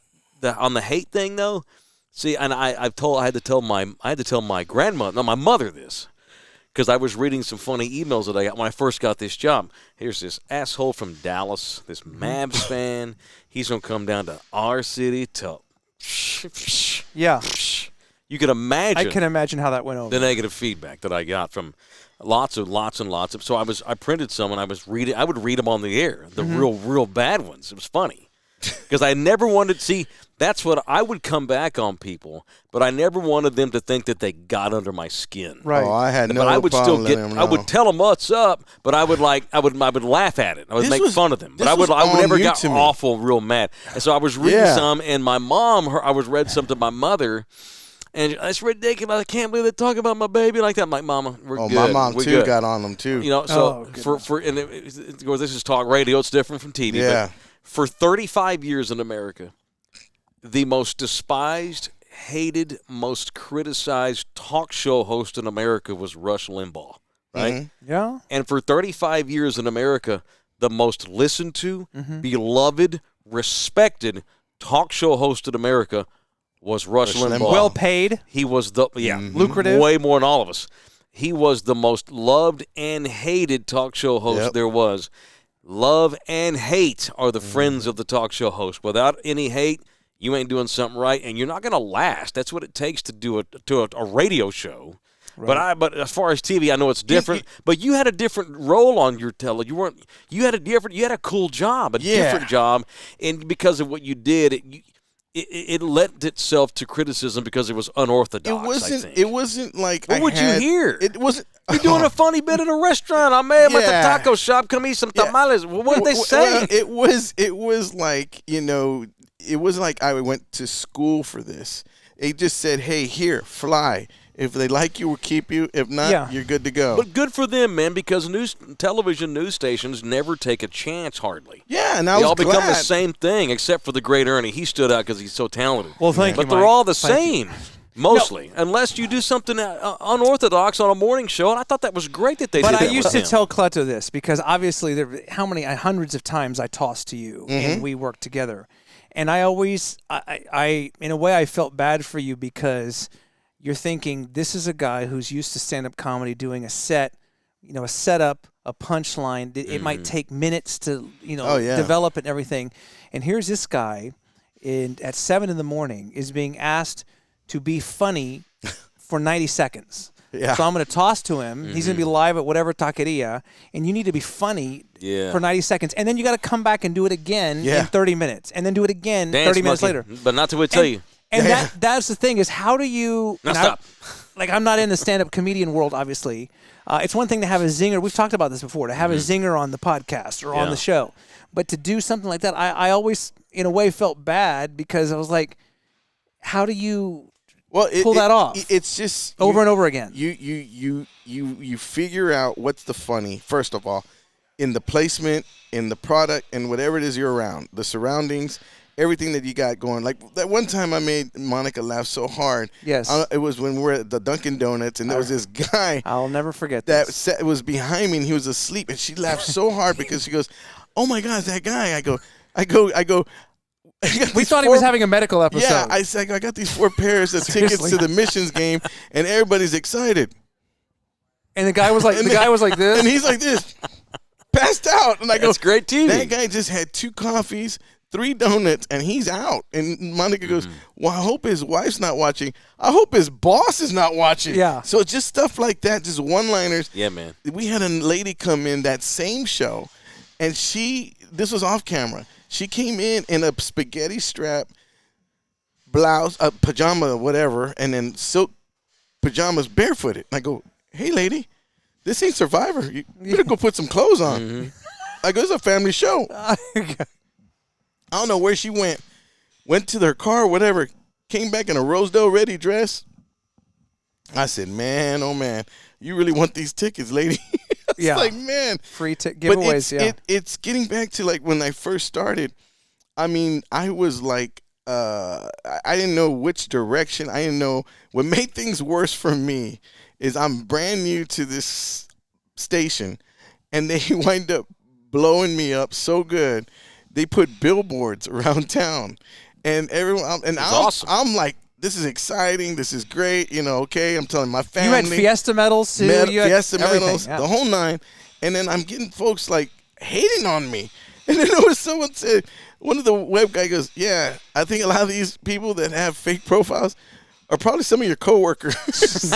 Speaker 4: on the hate thing though. See, and I had to tell my grandmother, no, my mother this. Because I was reading some funny emails that I got when I first got this job. Here's this asshole from Dallas, this Mavs fan. He's going to come down to our city to
Speaker 2: Yeah.
Speaker 4: You can imagine.
Speaker 2: I can imagine how that went over.
Speaker 4: The negative feedback that I got from lots and lots of. So I printed some and I would read them on the air, the real bad ones. It was funny. Because I never wanted to see. That's what I would come back on people, but I never wanted them to think that they got under my skin.
Speaker 2: Right.
Speaker 3: Oh, I had no
Speaker 4: But I would
Speaker 3: problem
Speaker 4: still
Speaker 3: letting them
Speaker 4: I would
Speaker 3: know.
Speaker 4: tell them what's up, but I would laugh at it. I would
Speaker 3: This
Speaker 4: make
Speaker 3: was-
Speaker 4: fun of them, but
Speaker 3: this
Speaker 4: I would
Speaker 3: was
Speaker 4: never
Speaker 3: on you
Speaker 4: got
Speaker 3: to me.
Speaker 4: awful, real mad. And so I was reading
Speaker 3: Yeah.
Speaker 4: some, and my mom, I read some to my mother. And it's ridiculous. I can't believe they're talking about my baby like that. I'm like, Mama, we're good.
Speaker 3: My mom
Speaker 4: we're
Speaker 3: too
Speaker 4: good.
Speaker 3: got on them too.
Speaker 4: You know, so
Speaker 2: goodness.
Speaker 4: and of course, this is talk radio. It's different from TV.
Speaker 3: Yeah.
Speaker 4: But for 35 years in America, the most despised, hated, most criticized talk show host in America was Rush Limbaugh, right?
Speaker 3: Mm-hmm.
Speaker 2: Yeah.
Speaker 4: And for 35 years in America, the most listened to, beloved, respected talk show host in America was Rush Limbaugh.
Speaker 2: Well paid.
Speaker 4: He was the
Speaker 2: Lucrative.
Speaker 4: way more than all of us. He was the most loved and hated talk show host there was. Love and hate are the friends of the talk show host. Without any hate, you ain't doing something right, and you're not going to last. That's what it takes to do a radio show. Right. But as far as TV, I know it's different. But you had a different role on your tele. You had a cool job, different job, and because of what you did, it lent itself to criticism because it was unorthodox.
Speaker 3: It wasn't like
Speaker 4: What would you hear?
Speaker 3: It wasn't.
Speaker 4: You're doing a funny bit at a restaurant. I'm at the taco shop. Come eat some tamales. What did they say?
Speaker 3: Well, it was like, it was like I went to school for this. They just said, hey, here, fly. If they like you, we'll keep you. If not, you're good to go.
Speaker 4: But good for them, man, because television news stations never take a chance, hardly.
Speaker 3: Yeah, and I
Speaker 4: they
Speaker 3: was
Speaker 4: all
Speaker 3: glad.
Speaker 4: become the same thing, except for the great Ernie. He stood out because he's so talented.
Speaker 2: Well, thank you,
Speaker 4: But they're
Speaker 2: Mike.
Speaker 4: all the
Speaker 2: Thank
Speaker 4: same, mostly, unless you do something unorthodox on a morning show. And I thought that was great that they did
Speaker 2: But
Speaker 4: that
Speaker 2: I used
Speaker 4: with
Speaker 2: to
Speaker 4: him.
Speaker 2: tell Cleto this because obviously hundreds of times I tossed to you and we worked together. And I always, I in a way, I felt bad for you because you're thinking this is a guy who's used to stand-up comedy, doing a set, a setup, a punchline. It might take minutes to, develop and everything. And here's this guy at 7 a.m. is being asked to be funny for 90 seconds.
Speaker 3: Yeah.
Speaker 2: So I'm going to toss to him. He's going to be live at whatever taqueria, and you need to be funny for 90 seconds. And then you got to come back and do it again in 30 minutes, and then do it again
Speaker 4: Dance
Speaker 2: 30 minutes
Speaker 4: monkey.
Speaker 2: later.
Speaker 4: But not to tell you.
Speaker 2: And that's the thing is how do you –
Speaker 4: Now stop.
Speaker 2: I'm not in the stand-up comedian world, obviously. It's one thing to have a zinger. We've talked about this before, to have a zinger on the podcast or on the show. But to do something like that, I always, in a way, felt bad because I was like, how do you pull that off?
Speaker 3: It's just
Speaker 2: over and over again.
Speaker 3: You figure out what's the funny. First of all, in the placement, in the product, and whatever it is you're around, the surroundings, everything that you got going. Like that one time I made Monica laugh so hard.
Speaker 2: Yes.
Speaker 3: It was when we were at the Dunkin' Donuts, and there was this guy
Speaker 2: I'll never forget
Speaker 3: that
Speaker 2: this.
Speaker 3: was behind me, and he was asleep, and she laughed so hard because she goes, "Oh my God, that guy!" I go.
Speaker 2: We thought he was having a medical episode.
Speaker 3: Yeah, I said, I got these 4 pairs of tickets to the missions game, and everybody's excited.
Speaker 2: And the guy was like, this,
Speaker 3: and he's like this, passed out. And I go,
Speaker 4: "That's great TV."
Speaker 3: That guy just had 2 coffees, 3 donuts, and he's out. And Monica goes, "Well, I hope his wife's not watching. I hope his boss is not watching."
Speaker 2: Yeah.
Speaker 3: So just stuff like that, just one-liners.
Speaker 4: Yeah, man.
Speaker 3: We had a lady come in that same show, and this was off camera. She came in a spaghetti strap blouse, a pajama, whatever, and then silk pajamas, barefooted. And I go, "Hey, lady, this ain't Survivor. You better go put some clothes on." I go, "It's a family show." I don't know where she went to their car, whatever, came back in a Rosedale ready dress. I said, "Man, oh man, you really want these tickets, lady?" It's like, man.
Speaker 2: Free giveaways,
Speaker 3: It's getting back to like when I first started. I mean, I was like, I didn't know which direction. I didn't know. What made things worse for me is I'm brand new to this station, and they wind up blowing me up so good. They put billboards around town, and everyone, and
Speaker 4: awesome.
Speaker 3: I'm like, this is exciting. This is great. Okay, I'm telling my family.
Speaker 2: You had Fiesta medals too.
Speaker 3: Fiesta medals,
Speaker 2: yeah.
Speaker 3: the whole 9. And then I'm getting folks like hating on me. And then there was someone said, one of the web guy goes, "Yeah, I think a lot of these people that have fake profiles are probably some of your coworkers."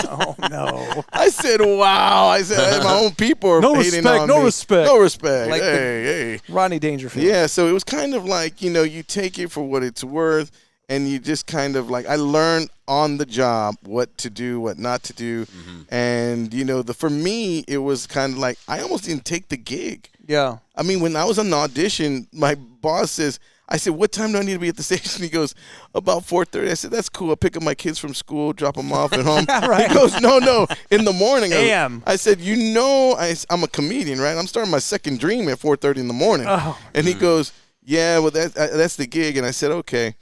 Speaker 2: No.
Speaker 3: I said, "Wow." I said, my own people are hating on me.
Speaker 2: No respect.
Speaker 3: No respect.
Speaker 2: Like
Speaker 3: hey.
Speaker 2: Rodney Dangerfield.
Speaker 3: Yeah, so it was kind of like, you take it for what it's worth. And you just kind of like, I learned on the job what to do, what not to do. And, for me, it was kind of like, I almost didn't take the gig.
Speaker 2: Yeah.
Speaker 3: I mean, when I was on the audition, my boss says, I said, "What time do I need to be at the station?" He goes, "About 4:30. I said, "That's cool. I'll pick up my kids from school, drop them off at home."
Speaker 2: Right.
Speaker 3: He goes, No, in the morning.
Speaker 2: AM.
Speaker 3: I said, I'm a comedian, right? I'm starting my second dream at 4:30 in the morning.
Speaker 2: Oh.
Speaker 3: And he goes, "Yeah, well, that's the gig." And I said, "Okay."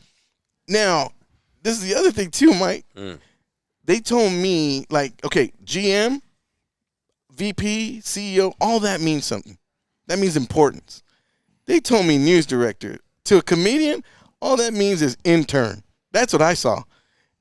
Speaker 3: Now, this is the other thing too, Mike. They told me, like, okay, GM, VP, CEO, all that means something. That means importance. They told me news director. To a comedian, all that means is intern. That's what I saw.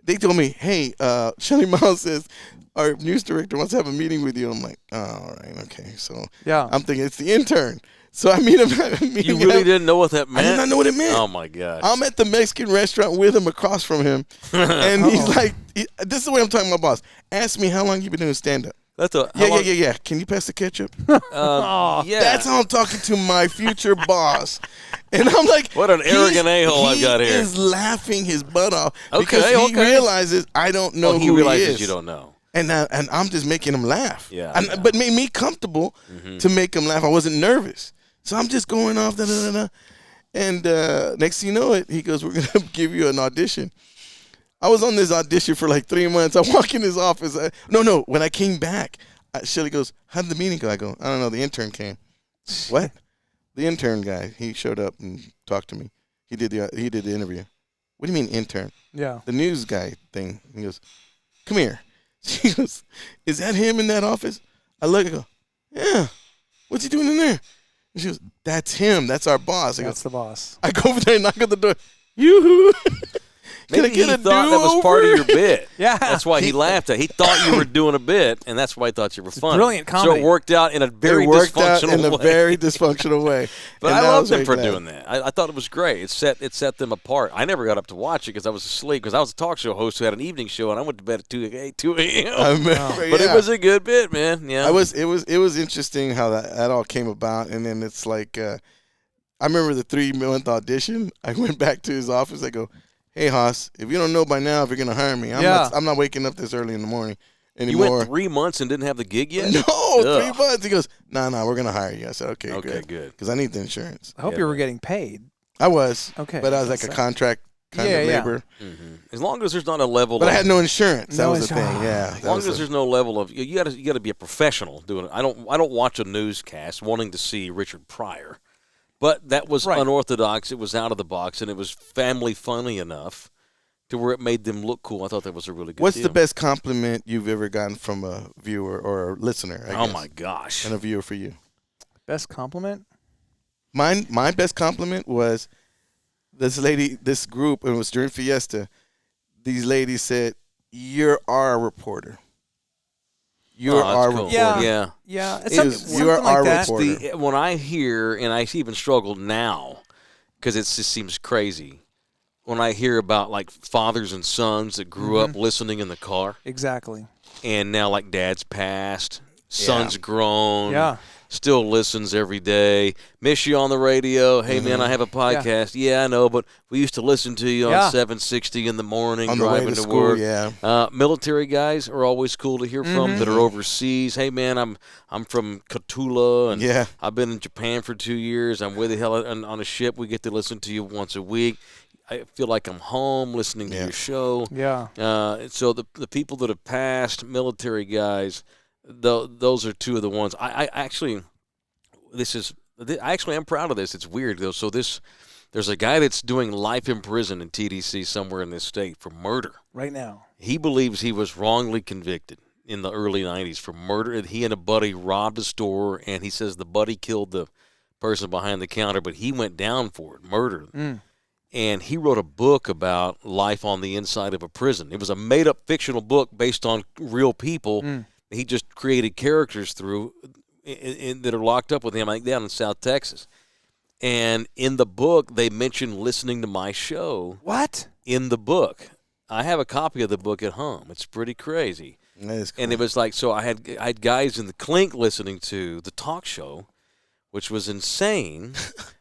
Speaker 3: They told me, "Hey, Shelly Miles says our news director wants to have a meeting with you." I'm like, "Oh, all right, okay." So I'm thinking it's the intern. So I meet him.
Speaker 4: You really didn't know what that meant?
Speaker 3: I did not know what it meant.
Speaker 4: Oh, my God.
Speaker 3: I'm at the Mexican restaurant with him across from him. And he's like, this is the way I'm talking to my boss. Ask me how long you been doing stand-up. Yeah. Can you pass the ketchup?
Speaker 4: Yeah.
Speaker 3: That's how I'm talking to my future boss. And I'm like,
Speaker 4: what an arrogant a-hole I've got here.
Speaker 3: He is laughing his butt off because he realizes I don't know who he is.
Speaker 4: He realizes you don't know.
Speaker 3: And I'm just making him laugh.
Speaker 4: Yeah.
Speaker 3: But made me comfortable to make him laugh. I wasn't nervous. So I'm just going off, and next thing you know it, he goes, "We're going to give you an audition." I was on this audition for like 3 months. I walk in his office. No. When I came back, Shelly goes, "How did the meeting go?" I go, "I don't know. The intern came." What? The intern guy. He showed up and talked to me. He did the interview. What do you mean intern?
Speaker 2: Yeah.
Speaker 3: The news guy thing. He goes, "Come here." She goes, "Is that him in that office?" I look and go, "Yeah. What's he doing in there?" And she goes, "That's him. That's our boss."
Speaker 2: That's the boss.
Speaker 3: I go over there and knock on the door. Yoo-hoo.
Speaker 4: Maybe he thought that was part of your bit.
Speaker 2: Yeah.
Speaker 4: That's why he laughed at it. He thought you were doing a bit, and that's why he thought you were funny.
Speaker 2: Brilliant comedy.
Speaker 4: So it worked out in a very
Speaker 3: dysfunctional way.
Speaker 4: But I loved him for doing that. I thought it was great. It set them apart. I never got up to watch it because I was asleep, because I was a talk show host who had an evening show, and I went to bed at 2 a.m.
Speaker 3: I remember,
Speaker 4: But it was a good bit, man. Yeah.
Speaker 3: It was interesting how that all came about, and then it's like I remember the 3-month audition. I went back to his office. I go, "Hey, Haas, if you don't know by now if you're going to hire me, I'm not waking up this early in the morning anymore."
Speaker 4: You went 3 months and didn't have the gig yet?
Speaker 3: No, Ugh. 3 months. He goes, No, we're going to hire you. I said, Okay, good. Because I need the insurance.
Speaker 2: I hope you were getting paid.
Speaker 3: I was.
Speaker 2: Okay.
Speaker 3: But I was like a contract kind of labor.
Speaker 4: Mm-hmm. As long as there's not a level
Speaker 3: But
Speaker 4: of,
Speaker 3: I had no insurance. That
Speaker 2: No
Speaker 3: was the thing, yeah.
Speaker 4: as long as there's no level of, you got to be a professional doing it. I don't watch a newscast wanting to see Richard Pryor. But that was unorthodox. It was out of the box, and it was family funny enough to where it made them look cool. I thought that was a really good
Speaker 3: What's
Speaker 4: deal.
Speaker 3: the best compliment you've ever gotten from a viewer or a listener? I
Speaker 4: Oh,
Speaker 3: guess,
Speaker 4: my gosh.
Speaker 3: and a viewer for you.
Speaker 2: Best compliment?
Speaker 3: My best compliment was this group, and it was during Fiesta. These ladies said, "You're our reporter. You're our
Speaker 4: cool.
Speaker 3: reporter."
Speaker 2: Yeah. It's
Speaker 3: It was,
Speaker 2: something
Speaker 3: "You're
Speaker 2: like
Speaker 3: our
Speaker 2: that.
Speaker 3: reporter."
Speaker 4: When I hear, and I even struggle now because it just seems crazy, when I hear about like fathers and sons that grew up listening in the car,
Speaker 2: Exactly.
Speaker 4: and now like dad's passed, son's grown,
Speaker 2: Yeah.
Speaker 4: still listens every day. Miss you on the radio. Hey man, I have a podcast. Yeah, I know, but we used to listen to you on 760 in the morning
Speaker 3: On the way
Speaker 4: driving
Speaker 3: to
Speaker 4: to
Speaker 3: school,
Speaker 4: work.
Speaker 3: yeah.
Speaker 4: Military guys are always cool to hear from that are overseas. Hey man, I'm from Katula and
Speaker 3: Yeah.
Speaker 4: I've been in Japan for 2 years. I'm with the hell on a ship. We get to listen to you once a week. I feel like I'm home listening to your show.
Speaker 2: Yeah.
Speaker 4: So the people that have passed, military guys, those are two of the ones. I actually am proud of this. It's weird though. So there's a guy that's doing life in prison in TDC somewhere in this state for murder.
Speaker 2: Right now.
Speaker 4: He believes he was wrongly convicted in the early 90s for murder. He and a buddy robbed a store, and he says the buddy killed the person behind the counter, but he went down for it, murder. And he wrote a book about life on the inside of a prison. It was a made-up fictional book based on real people. He just created characters that are locked up with him, I think, down in South Texas. And in the book, they mentioned listening to my show.
Speaker 2: What?
Speaker 4: In the book. I have a copy of the book at home. It's pretty crazy.
Speaker 3: That is cool.
Speaker 4: And it was like, so I had guys in the clink listening to the talk show, which was insane.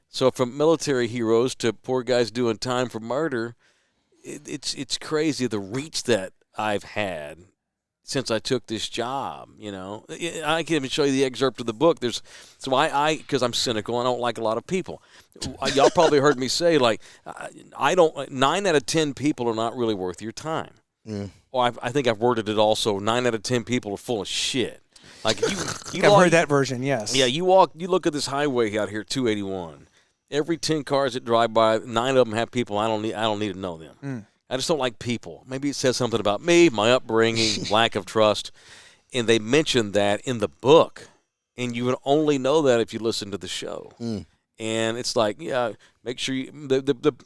Speaker 4: So from military heroes to poor guys doing time for murder, it's crazy the reach that I've had since I took this job. You know, I can even show you the excerpt of the book. Because I'm cynical, I don't like a lot of people. Y'all probably heard me say, like, 9 out of 10 people are not really worth your time. Or I think I've worded it also. 9 out of 10 people are full of shit. Like
Speaker 2: I've heard that version. Yes.
Speaker 4: Yeah, you look at this highway out here, 281. Every 10 cars that drive by, 9 of them have people. I don't need to know them. I just don't like people. Maybe it says something about me, my upbringing, lack of trust. And they mentioned that in the book. And you would only know that if you listen to the show. And it's like, yeah, make sure you.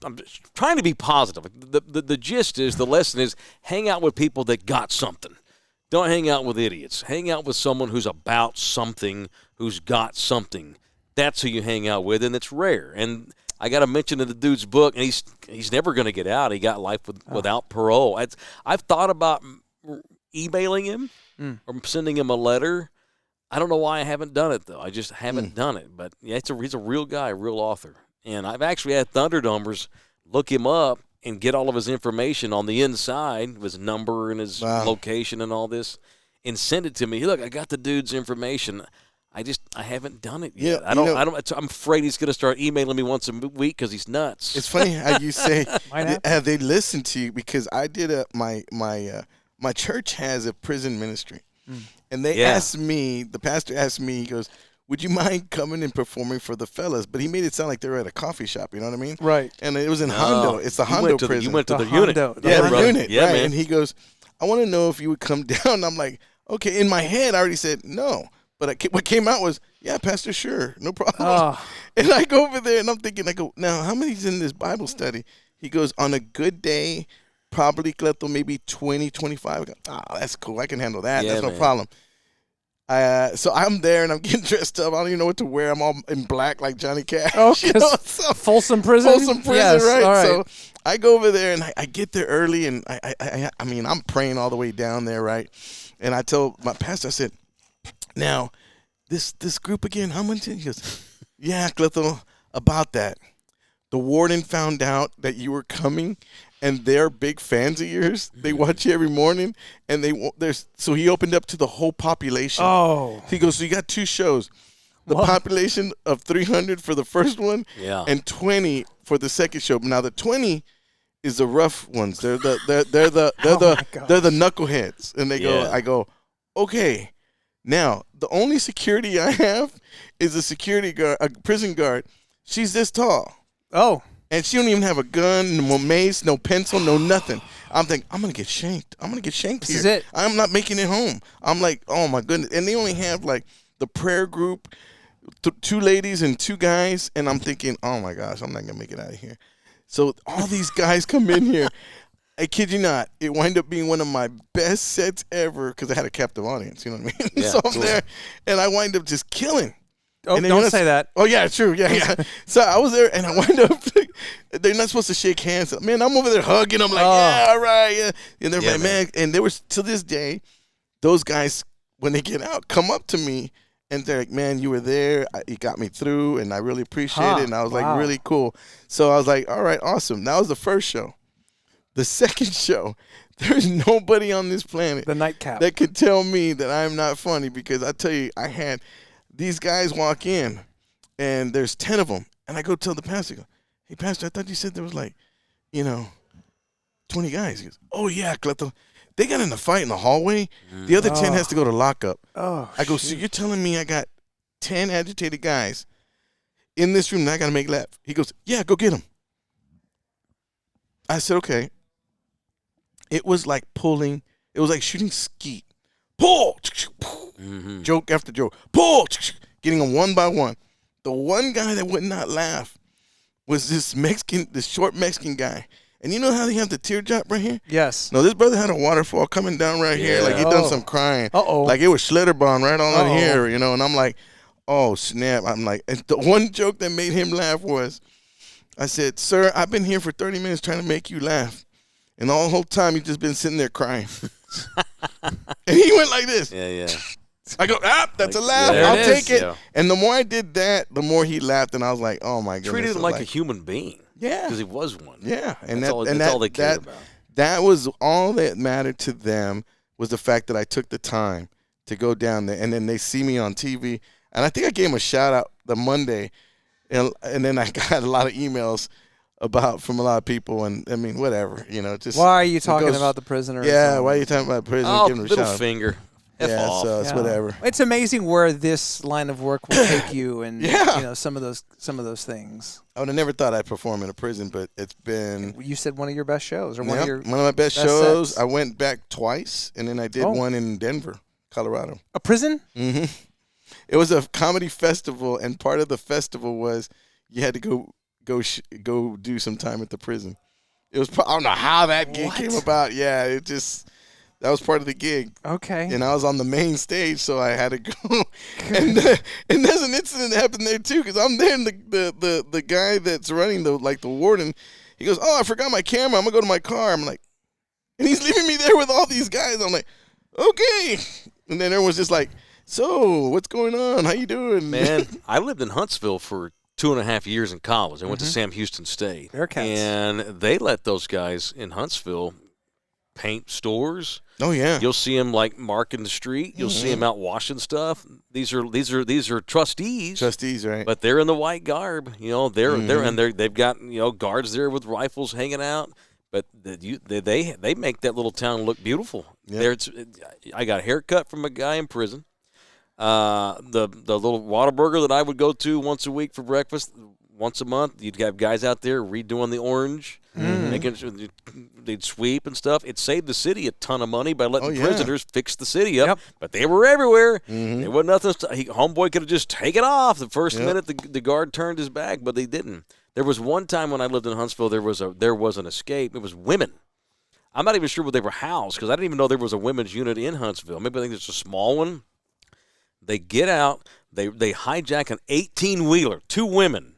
Speaker 4: I'm trying to be positive. The gist is, the lesson is, hang out with people that got something. Don't hang out with idiots. Hang out with someone who's about something, who's got something. That's who you hang out with, and it's rare. And I got to mention in the dude's book, and he's never going to get out. He got life without parole. I've thought about emailing him or sending him a letter. I don't know why I haven't done it, though. I just haven't done it. But yeah, he's a real guy, a real author. And I've actually had Thunderdomers look him up and get all of his information on the inside, his number and his location and all this, and send it to me. Look, I got the dude's information. I haven't done it yet.
Speaker 3: Yeah,
Speaker 4: I'm afraid he's going to start emailing me once a week because he's nuts.
Speaker 3: It's funny how you say have they listened to you, because I did my church has a prison ministry, and they asked me. The pastor asked me. He goes, "Would you mind coming and performing for the fellas?" But he made it sound like they were at a coffee shop. You know what I mean?
Speaker 2: Right.
Speaker 3: And it was in Hondo. It's the Hondo prison.
Speaker 4: You went to the
Speaker 2: Hondo.
Speaker 4: unit.
Speaker 3: Yeah, the
Speaker 4: brother.
Speaker 3: unit.
Speaker 4: Yeah,
Speaker 3: right.
Speaker 4: man.
Speaker 3: And he goes, "I want to know if you would come down." I'm like, okay. In my head, I already said no. But what came out was, yeah, Pastor, sure, no problem. And I go over there, and I'm thinking, now, how many's in this Bible study? He goes, on a good day, probably, Cleto, maybe 20, 25. I go, that's cool. I can handle that.
Speaker 4: Yeah,
Speaker 3: that's no
Speaker 4: man.
Speaker 3: problem. So I'm there, and I'm getting dressed up. I don't even know what to wear. I'm all in black like Johnny Cash.
Speaker 2: Oh,
Speaker 3: you know? So,
Speaker 2: Folsom Prison?
Speaker 3: Folsom Prison,
Speaker 2: Yes,
Speaker 3: right?
Speaker 2: all right.
Speaker 3: So I go over there, and I get there early, and I mean, I'm praying all the way down there, right? And I told my pastor, I said, now, this group again, how much? He goes, yeah, Cleto, about that. The warden found out that you were coming, and they're big fans of yours. They watch you every morning, and so he opened up to the whole population.
Speaker 2: Oh.
Speaker 3: He goes, so you got 2 shows. The population of 300 for the first one,
Speaker 4: Yeah.
Speaker 3: and 20 for the second show. Now, the 20 is the rough ones. They're the knuckleheads, and they go.
Speaker 4: Yeah.
Speaker 3: I go, okay. Now the only security I have is a security guard, a prison guard. She's this tall.
Speaker 2: Oh.
Speaker 3: And she don't even have a gun, no mace, no pencil, no nothing. I'm thinking, I'm going to get shanked. I'm going to get shanked here.
Speaker 2: This is it.
Speaker 3: I'm not making it home. I'm like, oh, my goodness. And they only have, like, the prayer group, 2 ladies and 2 guys. And I'm thinking, oh, my gosh, I'm not going to make it out of here. So all these guys come in here. I kid you not. It wound up being one of my best sets ever because I had a captive audience. You know what I mean?
Speaker 4: Yeah,
Speaker 3: so I'm
Speaker 4: cool.
Speaker 3: there, and I wind up just killing.
Speaker 2: Oh,
Speaker 3: And then
Speaker 2: don't say that.
Speaker 3: Oh, yeah, true. Yeah. So I was there, and I wind up, they're not supposed to shake hands. Man, I'm over there hugging. I'm like, yeah, all right. Yeah. And they're like, man. And there was, to this day, those guys, when they get out, come up to me, and they're like, man, you were there. You got me through, and I really appreciate it. And I was like, really cool. So I was like, all right, awesome. That was the first show. The second show, there's nobody on this planet
Speaker 2: The nightcap.
Speaker 3: that could tell me that I'm not funny because I tell you, I had these guys walk in, and there's 10 of them. And I go tell the pastor, I go, hey, Pastor, I thought you said there was 20 guys. He goes, oh, yeah, Cleto. They got in a fight in the hallway. The other 10 has to go to lockup.
Speaker 2: Oh,
Speaker 3: I go, so you're telling me I got 10 agitated guys in this room that I got to make laugh? He goes, yeah, go get them. I said, okay. It was like shooting skeet. Pull! Joke after joke. Pull! Getting them one by one. The one guy that would not laugh was this short Mexican guy. And you know how they have the teardrop right here?
Speaker 2: yes.
Speaker 3: No, this brother had a waterfall coming down right here. Like he done some crying. Like it was Schlitterbahn right on here, And I'm like, oh, snap. I'm like, and the one joke that made him laugh was, I said, sir, I've been here for 30 minutes trying to make you laugh. And the whole time you've just been sitting there crying. And he went like this.
Speaker 4: Yeah.
Speaker 3: I go, that's a laugh.
Speaker 4: There
Speaker 3: I'll
Speaker 4: it
Speaker 3: take
Speaker 4: is.
Speaker 3: it.
Speaker 4: Yeah.
Speaker 3: And the more I did that, the more he laughed. And I was like, oh, my goodness.
Speaker 4: Treated him like a human being.
Speaker 3: Yeah.
Speaker 4: Because he was one.
Speaker 3: Yeah. And
Speaker 4: That's all they cared about.
Speaker 3: That was all that mattered to them was the fact that I took the time to go down there. And then they see me on TV. And I think I gave him a shout out the Monday. And then I got a lot of emails from a lot of people, and I mean, whatever, just.
Speaker 2: Why are you talking about the prisoner?
Speaker 3: Yeah, why are you talking about prison?
Speaker 4: Oh,
Speaker 3: Give him a
Speaker 4: little
Speaker 3: shout.
Speaker 4: finger. F off.
Speaker 3: So it's whatever.
Speaker 2: It's amazing where this line of work will take you, and
Speaker 3: Yeah.
Speaker 2: some of those things.
Speaker 3: I would have never thought I'd perform in a prison, but it's been.
Speaker 2: You said one of your best shows, or
Speaker 3: One
Speaker 2: one
Speaker 3: of my best shows.
Speaker 2: sets.
Speaker 3: I went back twice, and then I did one in Denver, Colorado.
Speaker 2: A prison?
Speaker 3: Mm-hmm. It was a comedy festival, and part of the festival was you had to go do some time at the prison. It was I don't know how that gig came about. Yeah, that was part of the gig.
Speaker 2: Okay.
Speaker 3: And I was on the main stage, so I had to go. and there's an incident that happened there too, because I'm there, and the guy that's running the warden, he goes, "Oh, I forgot my camera. I'm gonna go to my car." I'm like, and he's leaving me there with all these guys. I'm like, okay. And then everyone's just like, "So, what's going on? How you doing?"
Speaker 4: Man, I lived in Huntsville for 2.5 years in college. I went to Sam Houston State.
Speaker 2: Bearcats.
Speaker 4: And they let those guys in Huntsville paint stores.
Speaker 3: Oh yeah.
Speaker 4: You'll see them marking the street. You'll see them out washing stuff. These are trustees.
Speaker 3: Trustees, right?
Speaker 4: But they're in the white garb. They've got guards there with rifles hanging out. But they make that little town look beautiful.
Speaker 3: Yep.
Speaker 4: I got a haircut from a guy in prison. The little Whataburger that I would go to once a week for breakfast, once a month, you'd have guys out there redoing the orange, making sure they'd sweep and stuff. It saved the city a ton of money by letting prisoners fix the city up. Yep. But they were everywhere. There wasn't nothing. Homeboy could have just taken off the first minute the guard turned his back, but they didn't. There was one time when I lived in Huntsville, there was an escape. It was women. I'm not even sure where they were housed because I didn't even know there was a women's unit in Huntsville. Maybe I think it's a small one. They get out. They hijack an 18-wheeler. 2 women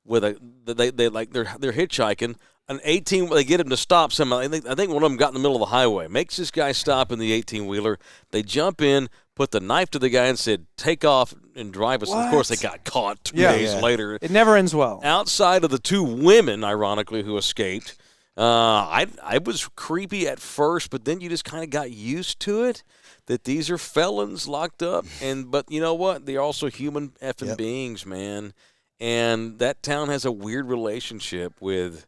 Speaker 4: with they're hitchhiking. An 18. They get him to stop. I think one of them got in the middle of the highway. Makes this guy stop in the 18-wheeler. They jump in, put the knife to the guy, and said, "Take off and drive us."
Speaker 2: What?
Speaker 4: Of course, they got caught 2 days later.
Speaker 2: It never ends well.
Speaker 4: Outside of the 2 women, ironically, who escaped. I was creepy at first, but then you just kind of got used to it. That these are felons locked up, but you know what? They're also human effing beings, man. And that town has a weird relationship with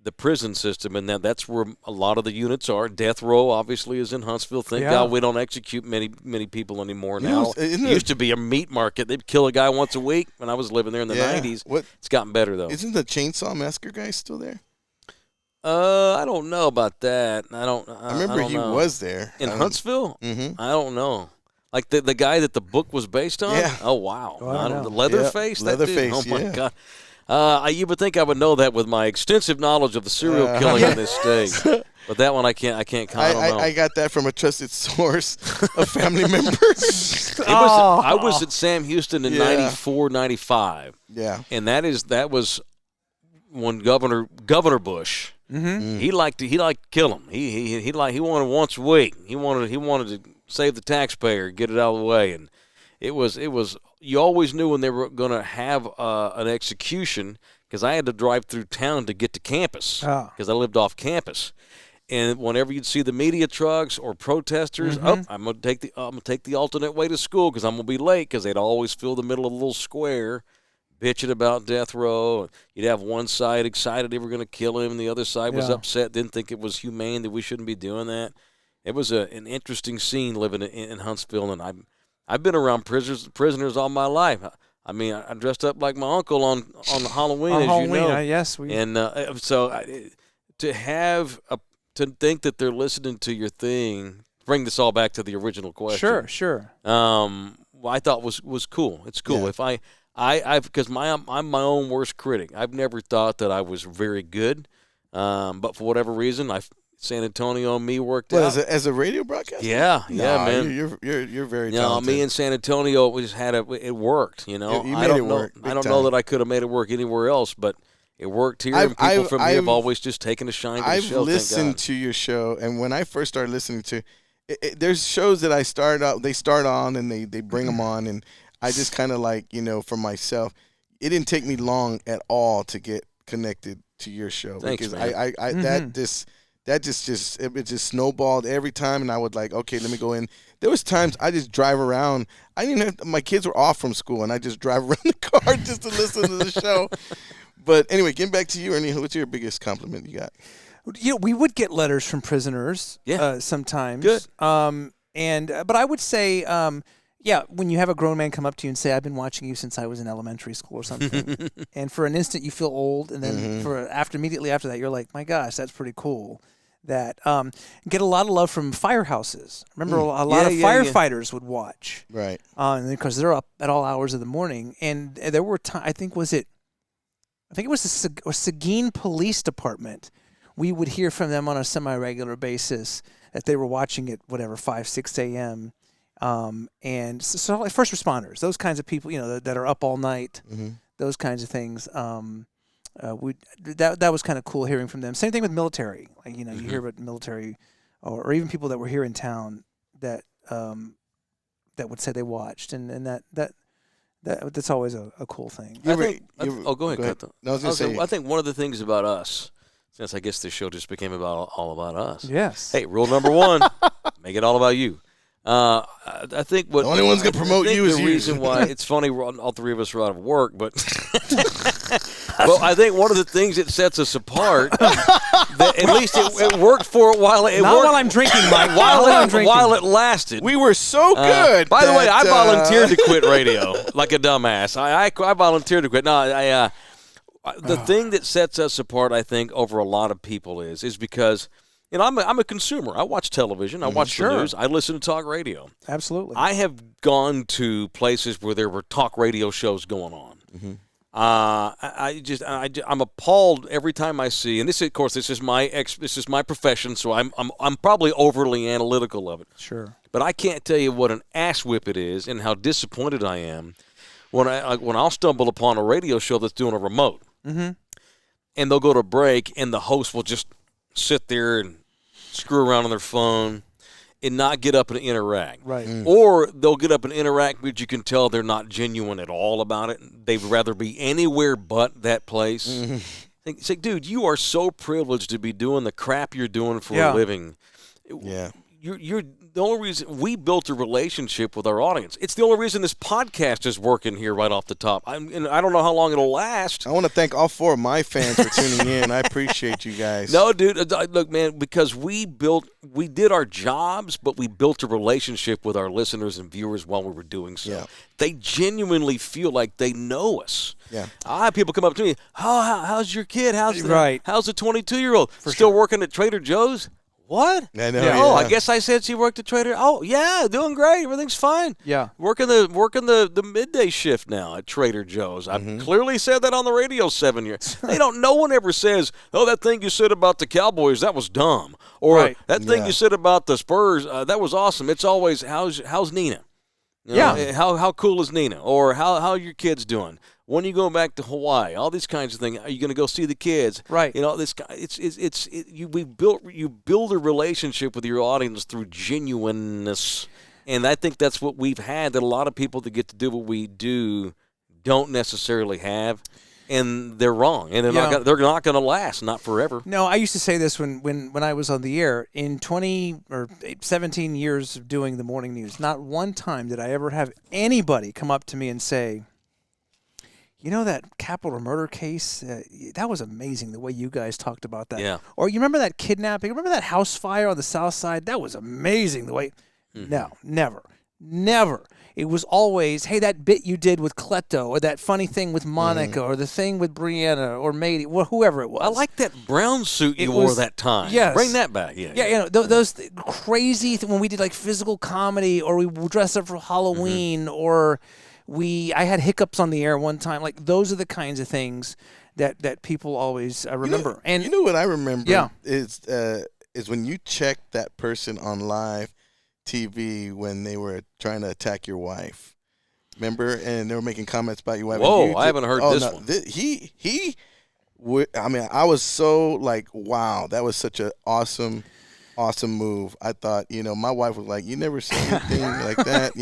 Speaker 4: the prison system, and that's where a lot of the units are. Death row obviously is in Huntsville. Thank God we don't execute many people anymore now. It used to be a meat market. They'd kill a guy once a week when I was living there in the 90s. It's gotten better though.
Speaker 3: Isn't the Chainsaw Massacre guy still there?
Speaker 4: I don't know about that. I
Speaker 3: remember he was there
Speaker 4: in Huntsville. Mm-hmm. I don't know. Like the guy that the book was based on.
Speaker 3: Yeah.
Speaker 4: Oh wow. The Leatherface.
Speaker 3: Yeah. Leatherface.
Speaker 4: Oh my God. You would think I would know that with my extensive knowledge of the serial killing in this state. But that one I can't comment on.
Speaker 3: I got that from a trusted source of family members.
Speaker 4: I was at Sam Houston in 94, 95.
Speaker 3: Yeah.
Speaker 4: And that was when Governor Bush.
Speaker 2: Mm-hmm.
Speaker 4: He liked to kill him. He wanted once a week. He wanted to save the taxpayer, get it out of the way, and it was. You always knew when they were going to have an execution because I had to drive through town to get to campus because I lived off campus. And whenever you'd see the media trucks or protesters, I'm gonna take the alternate way to school because I'm gonna be late because they'd always fill the middle of the little square. Bitching about death row. You'd have one side excited they were going to kill him, and the other side was upset, didn't think it was humane, that we shouldn't be doing that. It was an interesting scene living in Huntsville, and I've been around prisoners all my life. I mean, I dressed up like my uncle on Halloween, as you know.
Speaker 2: Yes,
Speaker 4: To think that they're listening to your thing. Bring this all back to the original question.
Speaker 2: Sure.
Speaker 4: I thought was cool. It's cool if because I'm my own worst critic. I've never thought that I was very good, but for whatever reason, San Antonio and me worked out.
Speaker 3: As a radio broadcaster?
Speaker 4: Yeah, man.
Speaker 3: You're very talented.
Speaker 4: No, me and San Antonio, we just it worked. You know,
Speaker 3: I don't know
Speaker 4: that I could have made it work anywhere else, but it worked here. And people from here have always just taken a shine to the show.
Speaker 3: I've listened to your show, and when I first started listening to, there's shows that they start on and they bring them on, and I just kind of for myself, it didn't take me long at all to get connected to your show.
Speaker 4: Thanks,
Speaker 3: because
Speaker 4: man.
Speaker 3: that just snowballed every time, and I would okay, let me go in. There was times I just drive around. I didn't have, my kids were off from school, and I just drive around the car just to listen to the show. But anyway, getting back to you, Ernie, what's your biggest compliment you got?
Speaker 2: We would get letters from prisoners sometimes.
Speaker 4: Good.
Speaker 2: But I would say, when you have a grown man come up to you and say, "I've been watching you since I was in elementary school" or something, and for an instant you feel old, and then immediately after that you're like, "My gosh, that's pretty cool." That get a lot of love from firehouses. Remember, a lot of firefighters would watch,
Speaker 3: right?
Speaker 2: Because they're up at all hours of the morning, and there were I think it was the Seguin Police Department. We would hear from them on a semi-regular basis that they were watching at 5, 6 a.m. And so like first responders, those kinds of people, that are up all night, those kinds of things. That was kind of cool hearing from them. Same thing with military. You hear about military, or even people that were here in town that would say they watched, and that's always a cool thing.
Speaker 4: Go ahead.
Speaker 3: No, I was gonna say.
Speaker 4: I think one of the things about us, since I guess this show just became all about us.
Speaker 2: Yes.
Speaker 4: Hey, rule number 1, make it all about you. I think the
Speaker 3: only one's gonna promote you is
Speaker 4: the
Speaker 3: you.
Speaker 4: reason why it's funny. All three of us are out of work, but well, I think one of the things that sets us apart, that at least it worked for a while.
Speaker 2: While I'm drinking, Mike.
Speaker 4: While it lasted.
Speaker 3: We were so good.
Speaker 4: By the way, I volunteered to quit radio like a dumbass. I volunteered to quit. No, the thing that sets us apart, I think, over a lot of people is because. I'm a consumer. I watch television. I watch the news. I listen to talk radio.
Speaker 2: Absolutely.
Speaker 4: I have gone to places where there were talk radio shows going on. I'm appalled every time I see. And this is my profession, so I'm probably overly analytical of it.
Speaker 2: Sure.
Speaker 4: But I can't tell you what an ass whip it is, and how disappointed I am when I'll stumble upon a radio show that's doing a remote, and they'll go to break, and the host will just sit there and screw around on their phone and not get up and interact.
Speaker 2: Right.
Speaker 4: Or they'll get up and interact, but you can tell they're not genuine at all about it. They'd rather be anywhere but that place. It's like, dude, you are so privileged to be doing the crap you're doing for a living.
Speaker 3: Yeah.
Speaker 4: you're the only reason we built a relationship with our audience. It's the only reason this podcast is working here right off the top. And I don't know how long it'll last.
Speaker 3: I want to thank all 4 of my fans for tuning in. I appreciate you guys.
Speaker 4: No, dude, look, man, because we did our jobs, but we built a relationship with our listeners and viewers while we were doing so.
Speaker 3: Yeah.
Speaker 4: They genuinely feel like they know us.
Speaker 3: Yeah.
Speaker 4: I have people come up to me, how's your kid? How's the 22-year-old?
Speaker 2: Still
Speaker 4: working at Trader Joe's? What?
Speaker 3: I know.
Speaker 2: Yeah.
Speaker 3: Yeah.
Speaker 4: Oh, I guess I said she worked at Trader. Oh, yeah, doing great. Everything's fine.
Speaker 2: Yeah.
Speaker 4: Working the midday shift now at Trader Joe's. I've clearly said that on the radio 7 years. No one ever says, "Oh, that thing you said about the Cowboys, that was dumb," or "That thing you said about the Spurs, that was awesome." It's always, "How's Nina?" How cool is Nina? Or how are your kids doing? When are you going back to Hawaii? All these kinds of things. Are you going to go see the kids?
Speaker 2: Right.
Speaker 4: You build a relationship with your audience through genuineness, and I think that's what we've had. That a lot of people that get to do what we do don't necessarily have, and they're wrong, and they're not going to last, not forever.
Speaker 2: No, I used to say this when I was on the air. In 20 or 17 years of doing the morning news, not one time did I ever have anybody come up to me and say, "You know that capital murder case? That was amazing the way you guys talked about that."
Speaker 4: Yeah.
Speaker 2: Or you remember that kidnapping? Remember that house fire on the south side? That was amazing the way. No, never. It was always, "Hey, that bit you did with Cleto, or that funny thing with Monica, or the thing with Brianna, or Mady, whoever it was."
Speaker 4: I like that brown suit you wore that time.
Speaker 2: Yes.
Speaker 4: Bring that back. Yeah.
Speaker 2: Those crazy when we did like physical comedy, or we dressed up for Halloween, or I had hiccups on the air one time. Like, those are the kinds of things that people always remember. And
Speaker 3: you know what I remember?
Speaker 2: Yeah.
Speaker 3: Is when you checked that person on live TV when they were trying to attack your wife. Remember? And they were making comments about your wife.
Speaker 4: Whoa, I haven't heard this one.
Speaker 3: I was so like, wow, that was such an awesome move. I thought, my wife was like, "You never said anything like that,"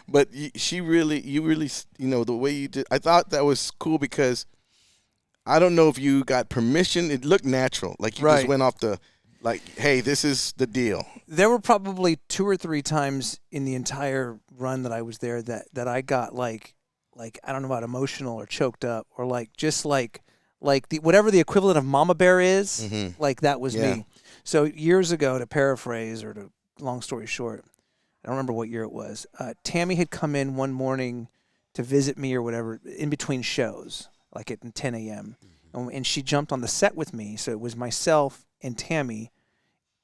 Speaker 3: But you really, the way you did, I thought that was cool because I don't know if you got permission. It looked natural. Like you just went off hey, this is the deal.
Speaker 2: There were probably 2 or 3 times in the entire run that I was there that I got like I don't know about emotional or choked up or just whatever the equivalent of Mama Bear is, like that was me. So years ago, to paraphrase or long story short, I don't remember what year it was. Tammy had come in one morning to visit me or whatever in between shows, like at 10 a.m. And she jumped on the set with me. So it was myself and Tammy,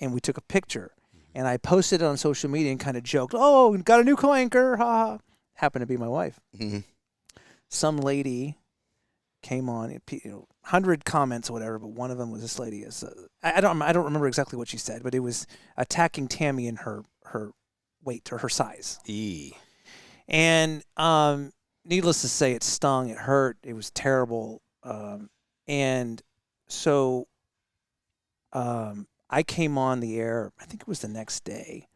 Speaker 2: and we took a picture. And I posted it on social media and kind of joked, "Oh, got a new co-anchor, ha ha." Happened to be my wife. Some lady came on, 100 comments or whatever, but one of them was this lady. I don't remember exactly what she said, but it was attacking Tammy in her weight or her size. And needless to say, it stung, it hurt, it was terrible. And so I came on the air, I think it was the next day,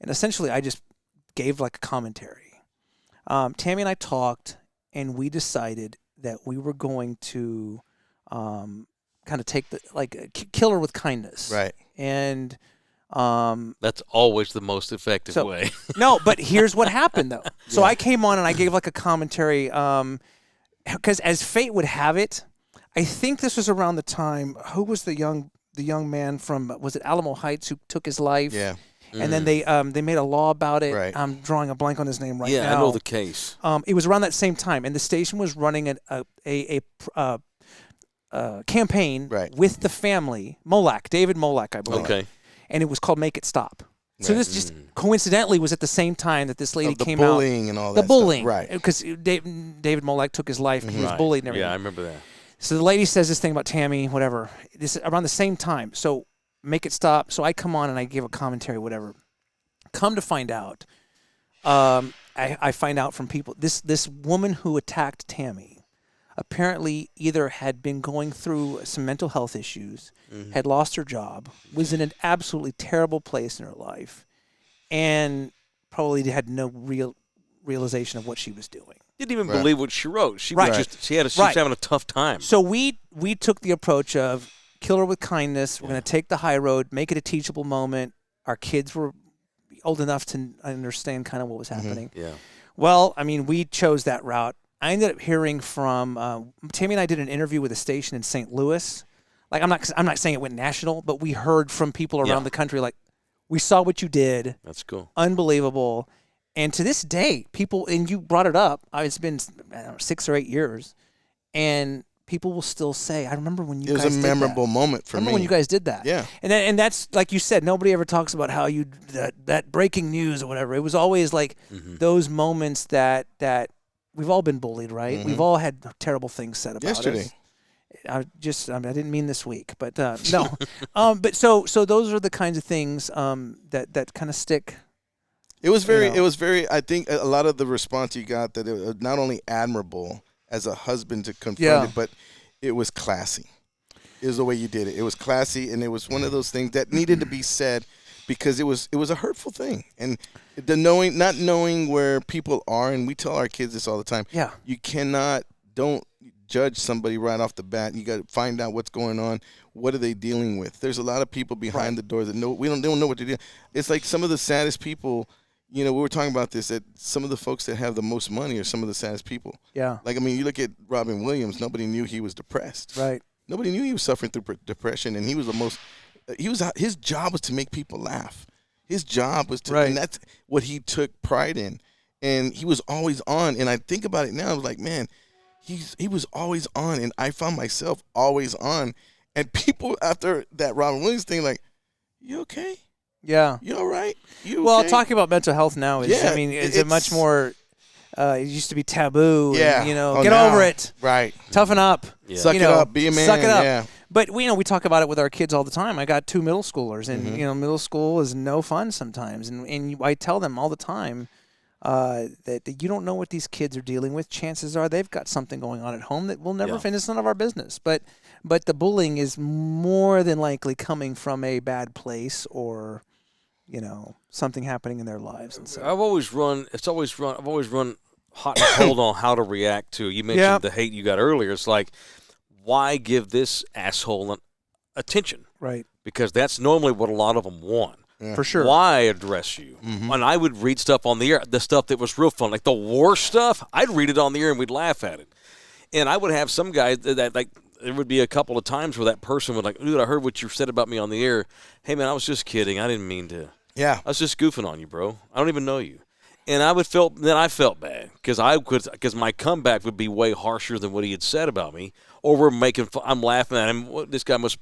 Speaker 2: and essentially I just gave like a commentary. Tammy and I talked, and we decided that we were going to kind of take kill her with kindness. Right. And
Speaker 4: that's always the most effective way.
Speaker 2: No, but here's what happened though. So I came on and I gave like a commentary because as fate would have it, I think this was around the time, who was the young man from, was it Alamo Heights, who took his life? Yeah. And then they made a law about it. Right. I'm drawing a blank on his name now.
Speaker 4: Yeah, I know the case.
Speaker 2: It was around that same time, and the station was running a campaign with the family, David Molak, I believe. Okay. And it was called Make It Stop. So this just coincidentally was at the same time that this lady came out.
Speaker 3: The bullying and all that.
Speaker 2: The bullying,
Speaker 3: right?
Speaker 2: Because David Molak took his life. He was bullied and everything.
Speaker 4: Yeah, I remember that.
Speaker 2: So the lady says this thing about Tammy, whatever. This is around the same time. So Make It Stop. So I come on and I give a commentary, whatever. Come to find out, I find out from people, this woman who attacked Tammy apparently either had been going through some mental health issues, had lost her job, was in an absolutely terrible place in her life, and probably had no realization of what she was doing.
Speaker 4: Didn't even believe what she wrote. She was she was having a tough time.
Speaker 2: So we took the approach of kill her with kindness. We're going to take the high road, make it a teachable moment. our kids were old enough to understand kind of what was happening.
Speaker 4: Yeah.
Speaker 2: Well, I mean, we chose that route. I ended up hearing from Tammy and I did an interview with a station in St. Louis. Like, I'm not saying it went national, but we heard from people around the country, like, we saw what you did.
Speaker 4: That's cool.
Speaker 2: Unbelievable. And to this day, people, and you brought it up, it's been, I don't know, 6 or 8 years, and people will still say, I remember when you guys did that.
Speaker 3: It was a memorable moment for me.
Speaker 2: I remember when you guys did that.
Speaker 3: Yeah.
Speaker 2: And that's, like you said, nobody ever talks about how you, that breaking news or whatever. It was always like those moments that we've all been bullied, right?
Speaker 3: Mm-hmm.
Speaker 2: We've all had terrible things said about
Speaker 3: Yesterday.
Speaker 2: us. I didn't mean this week, but no. But so those are the kinds of things that kind of stick.
Speaker 3: It was very, I think a lot of the response you got, that it was not only admirable as a husband to confront it, but it was classy. It was the way you did it. It was classy, and it was one of those things that needed to be said because it was a hurtful thing. And not knowing where people are, and we tell our kids this all the time.
Speaker 2: Yeah.
Speaker 3: You don't judge somebody right off the bat. You got to find out what's going on. What are they dealing with? There's a lot of people behind the door that they don't know what they're doing. It's like some of the saddest people. We were talking about this, that some of the folks that have the most money are some of the saddest people.
Speaker 2: Yeah.
Speaker 3: Like, I mean, you look at Robin Williams, nobody knew he was depressed.
Speaker 2: Right.
Speaker 3: Nobody knew he was suffering through depression, and he was his job was to make people laugh. His job was to, and that's what he took pride in. And he was always on, and I think about it now, I was like, man, he was always on, and I found myself always on. And people after that Robin Williams thing, like, you okay?
Speaker 2: Yeah.
Speaker 3: You all right? You
Speaker 2: well,
Speaker 3: okay?
Speaker 2: talking about mental health now is, it's a much more, it used to be taboo.
Speaker 3: Yeah.
Speaker 2: And, get over it.
Speaker 3: Right.
Speaker 2: Toughen up.
Speaker 3: Yeah. Suck it up. Be a man.
Speaker 2: Suck it up.
Speaker 3: Yeah.
Speaker 2: But, we talk about it with our kids all the time. I got 2 middle schoolers, and, middle school is no fun sometimes. And I tell them all the time that you don't know what these kids are dealing with. Chances are they've got something going on at home that we'll never finish. It's none of our business. But the bullying is more than likely coming from a bad place or something happening in their lives. And so
Speaker 4: I've always run hot and cold on how to react to. You mentioned the hate you got earlier. It's like, why give this asshole attention?
Speaker 2: Right.
Speaker 4: Because that's normally what a lot of them want.
Speaker 2: Yeah. For sure.
Speaker 4: Why address you? Mm-hmm. And I would read stuff on the air, the stuff that was real fun, like the worst stuff. I'd read it on the air and we'd laugh at it. And I would have some guys that like, there would be a couple of times where that person would like, dude, I heard what you said about me on the air. Hey, man, I was just kidding. I didn't mean to.
Speaker 3: Yeah.
Speaker 4: I was just goofing on you, bro. I don't even know you. And I felt bad because my comeback would be way harsher than what he had said about me. Or I'm laughing at him. This guy must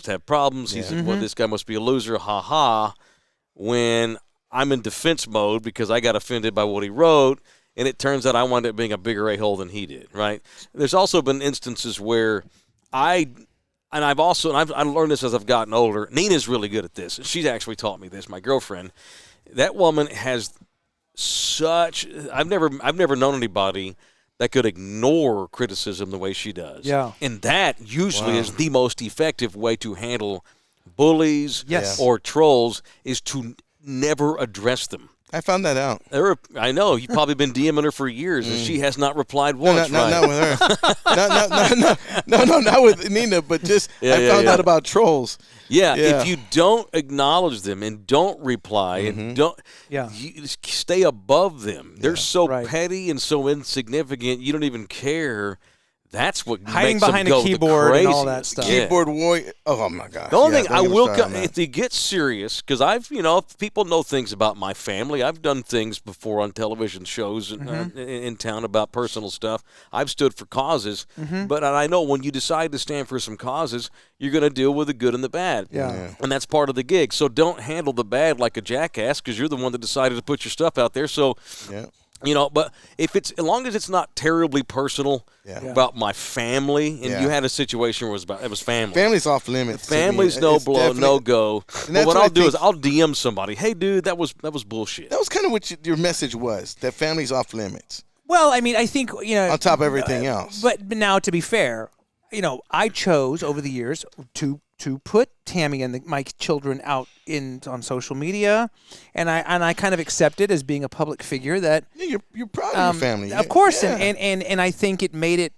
Speaker 4: have problems. This guy must be a loser. Ha ha. When I'm in defense mode because I got offended by what he wrote, and it turns out I wound up being a bigger a-hole than he did. Right. There's also been instances where I learned this as I've gotten older. Nina's really good at this. She's actually taught me this. My girlfriend, that woman has such. I've never known anybody that could ignore criticism the way she does.
Speaker 2: Yeah,
Speaker 4: and that usually is the most effective way to handle bullies or trolls is to never address them.
Speaker 3: I found that out.
Speaker 4: I know. You've probably been DMing her for years, and she has not replied once.
Speaker 3: Not with her. Not with Nina, but just I found out about trolls.
Speaker 4: Yeah, if you don't acknowledge them and don't reply and don't you stay above them. They're so petty and so insignificant, you don't even care. That's what
Speaker 2: hiding
Speaker 4: makes
Speaker 2: behind
Speaker 4: them go
Speaker 2: a keyboard
Speaker 4: the
Speaker 2: and all that stuff.
Speaker 3: Keyboard warrior. Oh my gosh.
Speaker 4: The only thing I will if they get serious, because if people know things about my family. I've done things before on television shows in town about personal stuff. I've stood for causes, but I know when you decide to stand for some causes, you're going to deal with the good and the bad.
Speaker 2: Yeah.
Speaker 4: And that's part of the gig. So don't handle the bad like a jackass because you're the one that decided to put your stuff out there. So. Yeah. But as long as it's not terribly personal about my family, and you had a situation where it was family.
Speaker 3: Family's off limits.
Speaker 4: Family's no go. But what I'll do is I'll DM somebody. Hey, dude, that was bullshit.
Speaker 3: That was kind of what your message was. That family's off limits.
Speaker 2: Well, I mean, I think on
Speaker 3: top of everything else.
Speaker 2: But now, to be fair, I chose over the years to put Tammy and my children out on social media, and I kind of accept it as being a public figure that
Speaker 3: you're proud of your family,
Speaker 2: of course, and I think it made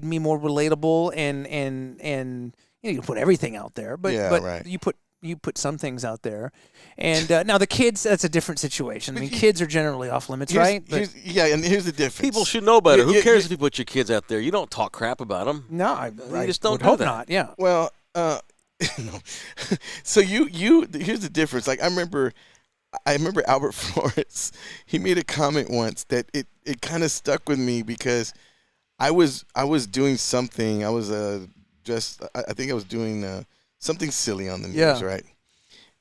Speaker 2: me more relatable, and you put everything out there, but you put you put some things out there, and now the kids, that's a different situation. I mean, kids are generally off limits, right?
Speaker 3: And here's the difference.
Speaker 4: People should know better. Who cares if you put your kids out there? You don't talk crap about them.
Speaker 2: No, I
Speaker 4: just don't
Speaker 2: would
Speaker 4: do
Speaker 2: hope
Speaker 4: that.
Speaker 2: not. Yeah.
Speaker 3: Well, no. So here's the difference. Like I remember Albert Flores. He made a comment once that it kind of stuck with me because I was doing something. I was I think I was doing something silly on the news, right?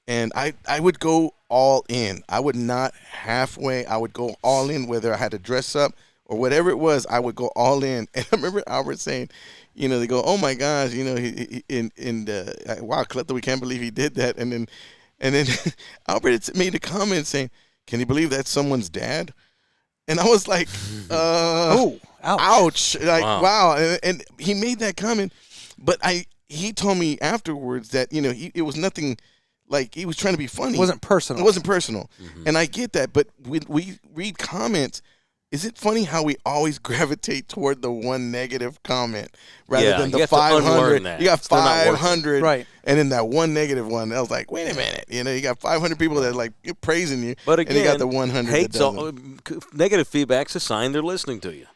Speaker 3: And I would go all in. I would not halfway. I would go all in, whether I had to dress up or whatever it was. I would go all in. And I remember Albert saying, they go, "Oh my gosh, wow, Cleto, we can't believe he did that." And then Albert made a comment saying, "Can you believe that's someone's dad?" And I was like, ouch. Like, wow. And he made that comment, but he told me afterwards that, it was nothing, like he was trying to be funny.
Speaker 2: It wasn't personal.
Speaker 3: It wasn't personal. Mm-hmm. And I get that, but we read comments. Is it funny how we always gravitate toward the one negative comment rather than the 500? You got 500,
Speaker 2: right?
Speaker 3: And then that one negative one. I was like, wait a minute. You got 500 people that are like praising you,
Speaker 4: but again,
Speaker 3: and you got the 100.
Speaker 4: Negative feedback's a sign they're listening to you.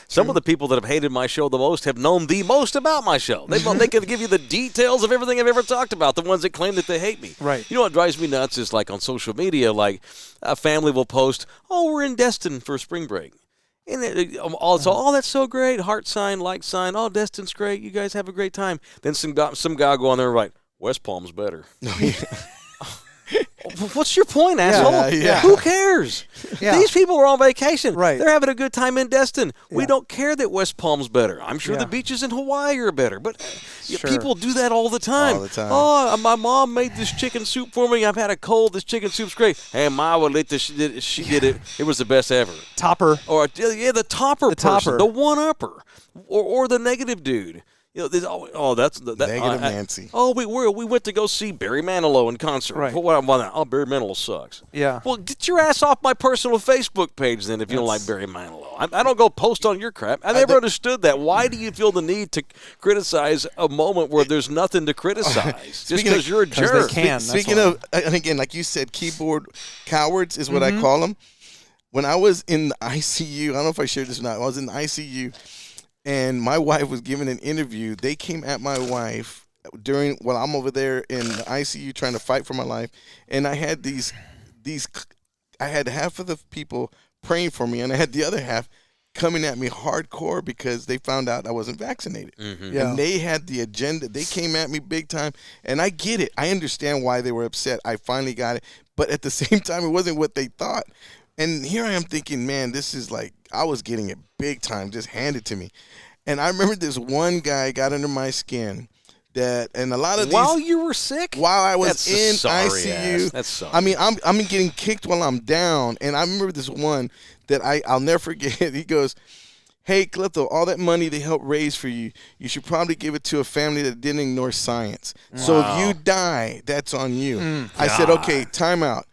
Speaker 4: Some of the people that have hated my show the most have known the most about my show. They can give you the details of everything I've ever talked about, the ones that claim that they hate me.
Speaker 2: Right.
Speaker 4: You know what drives me nuts is like on social media, like a family will post, "Oh, we're in Destin for spring break." And that's so great. Heart sign, like sign. "Oh, Destin's great. You guys have a great time." Then some guy will go on there and write, "West Palm's better." What's your point, asshole?
Speaker 3: Yeah.
Speaker 4: Who cares?
Speaker 2: Yeah.
Speaker 4: These people are on vacation.
Speaker 2: Right.
Speaker 4: They're having a good time in Destin.
Speaker 2: Yeah.
Speaker 4: We don't care that West Palm's better. I'm sure the beaches in Hawaii are better. But people do that all the time.
Speaker 3: All the time.
Speaker 4: "Oh, my mom made this chicken soup for me. I've had a cold. This chicken soup's great." "Hey, Ma, she did it. It was the best ever."
Speaker 2: Topper.
Speaker 4: Or the topper person.
Speaker 2: Topper.
Speaker 4: The one-upper. Or the negative dude. That's the
Speaker 3: negative Nancy.
Speaker 4: We went to go see Barry Manilow in concert.
Speaker 2: Right.
Speaker 4: What about that? "Oh, Barry Manilow sucks."
Speaker 2: Yeah.
Speaker 4: Well, get your ass off my personal Facebook page then if you don't like Barry Manilow. I don't go post on your crap. I never understood that. Why do you feel the need to criticize a moment where there's nothing to criticize just because you're a jerk?
Speaker 2: They can.
Speaker 3: Speaking of, and again, like you said, keyboard cowards is what I call them. When I was in the ICU, I don't know if I shared this or not. I was in the ICU. And my wife was giving an interview. They came at my wife while I'm over there in the ICU trying to fight for my life. And I had I had half of the people praying for me, and I had the other half coming at me hardcore because they found out I wasn't vaccinated.
Speaker 4: Mm-hmm.
Speaker 2: Yeah.
Speaker 3: And they had the agenda. They came at me big time. And I get it. I understand why they were upset. I finally got it. But at the same time, it wasn't what they thought. And here I am thinking, man, this is like, I was getting it big time, just handed to me. And I remember this one guy got under my skin and a lot of these.
Speaker 4: While you were sick?
Speaker 3: While I was
Speaker 4: That's
Speaker 3: in
Speaker 4: sorry
Speaker 3: ICU.
Speaker 4: Ass. That's sorry.
Speaker 3: I mean, I'm getting kicked while I'm down. And I remember this one that I'll never forget. He goes, "Hey, Cleto, all that money they helped raise for you, you should probably give it to a family that didn't ignore science. So if you die, that's on you." I said, "Okay, time out.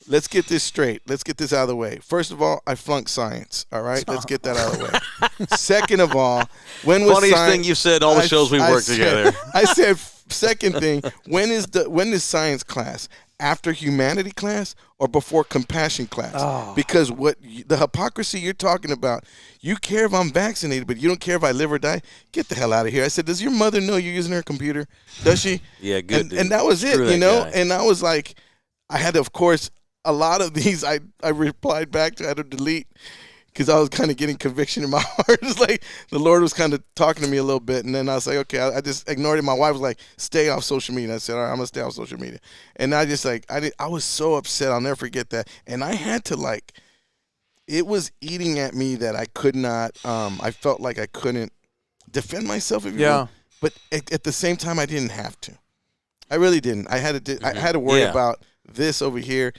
Speaker 3: Let's get this straight. Let's get this out of the way. First of all, I flunked science. All right, let's get that out of the way. Second of all, when was
Speaker 4: funniest
Speaker 3: science,
Speaker 4: thing you said all the shows we worked together.
Speaker 3: I said, second thing, when is science class? After humanity class or before compassion class?
Speaker 2: Oh.
Speaker 3: Because the hypocrisy you're talking about, you care if I'm vaccinated, but you don't care if I live or die. Get the hell out of here." I said, "Does your mother know you're using her computer? Does she?"
Speaker 4: Yeah, good.
Speaker 3: And that was
Speaker 4: Screw
Speaker 3: it,
Speaker 4: that guy.
Speaker 3: And I was like, I had to, of course. A lot of these I replied back to, I had to delete because I was kind of getting conviction in my heart. It's like the Lord was kind of talking to me a little bit. And then I was like, okay, I just ignored it. My wife was like, "Stay off social media." I said, "All right, I'm going to stay off social media." And I just I was so upset. I'll never forget that. And I had to it was eating at me that I could not, I felt like I couldn't defend myself, if you will. But at the same time, I didn't have to. I really didn't. I had to worry about this over here.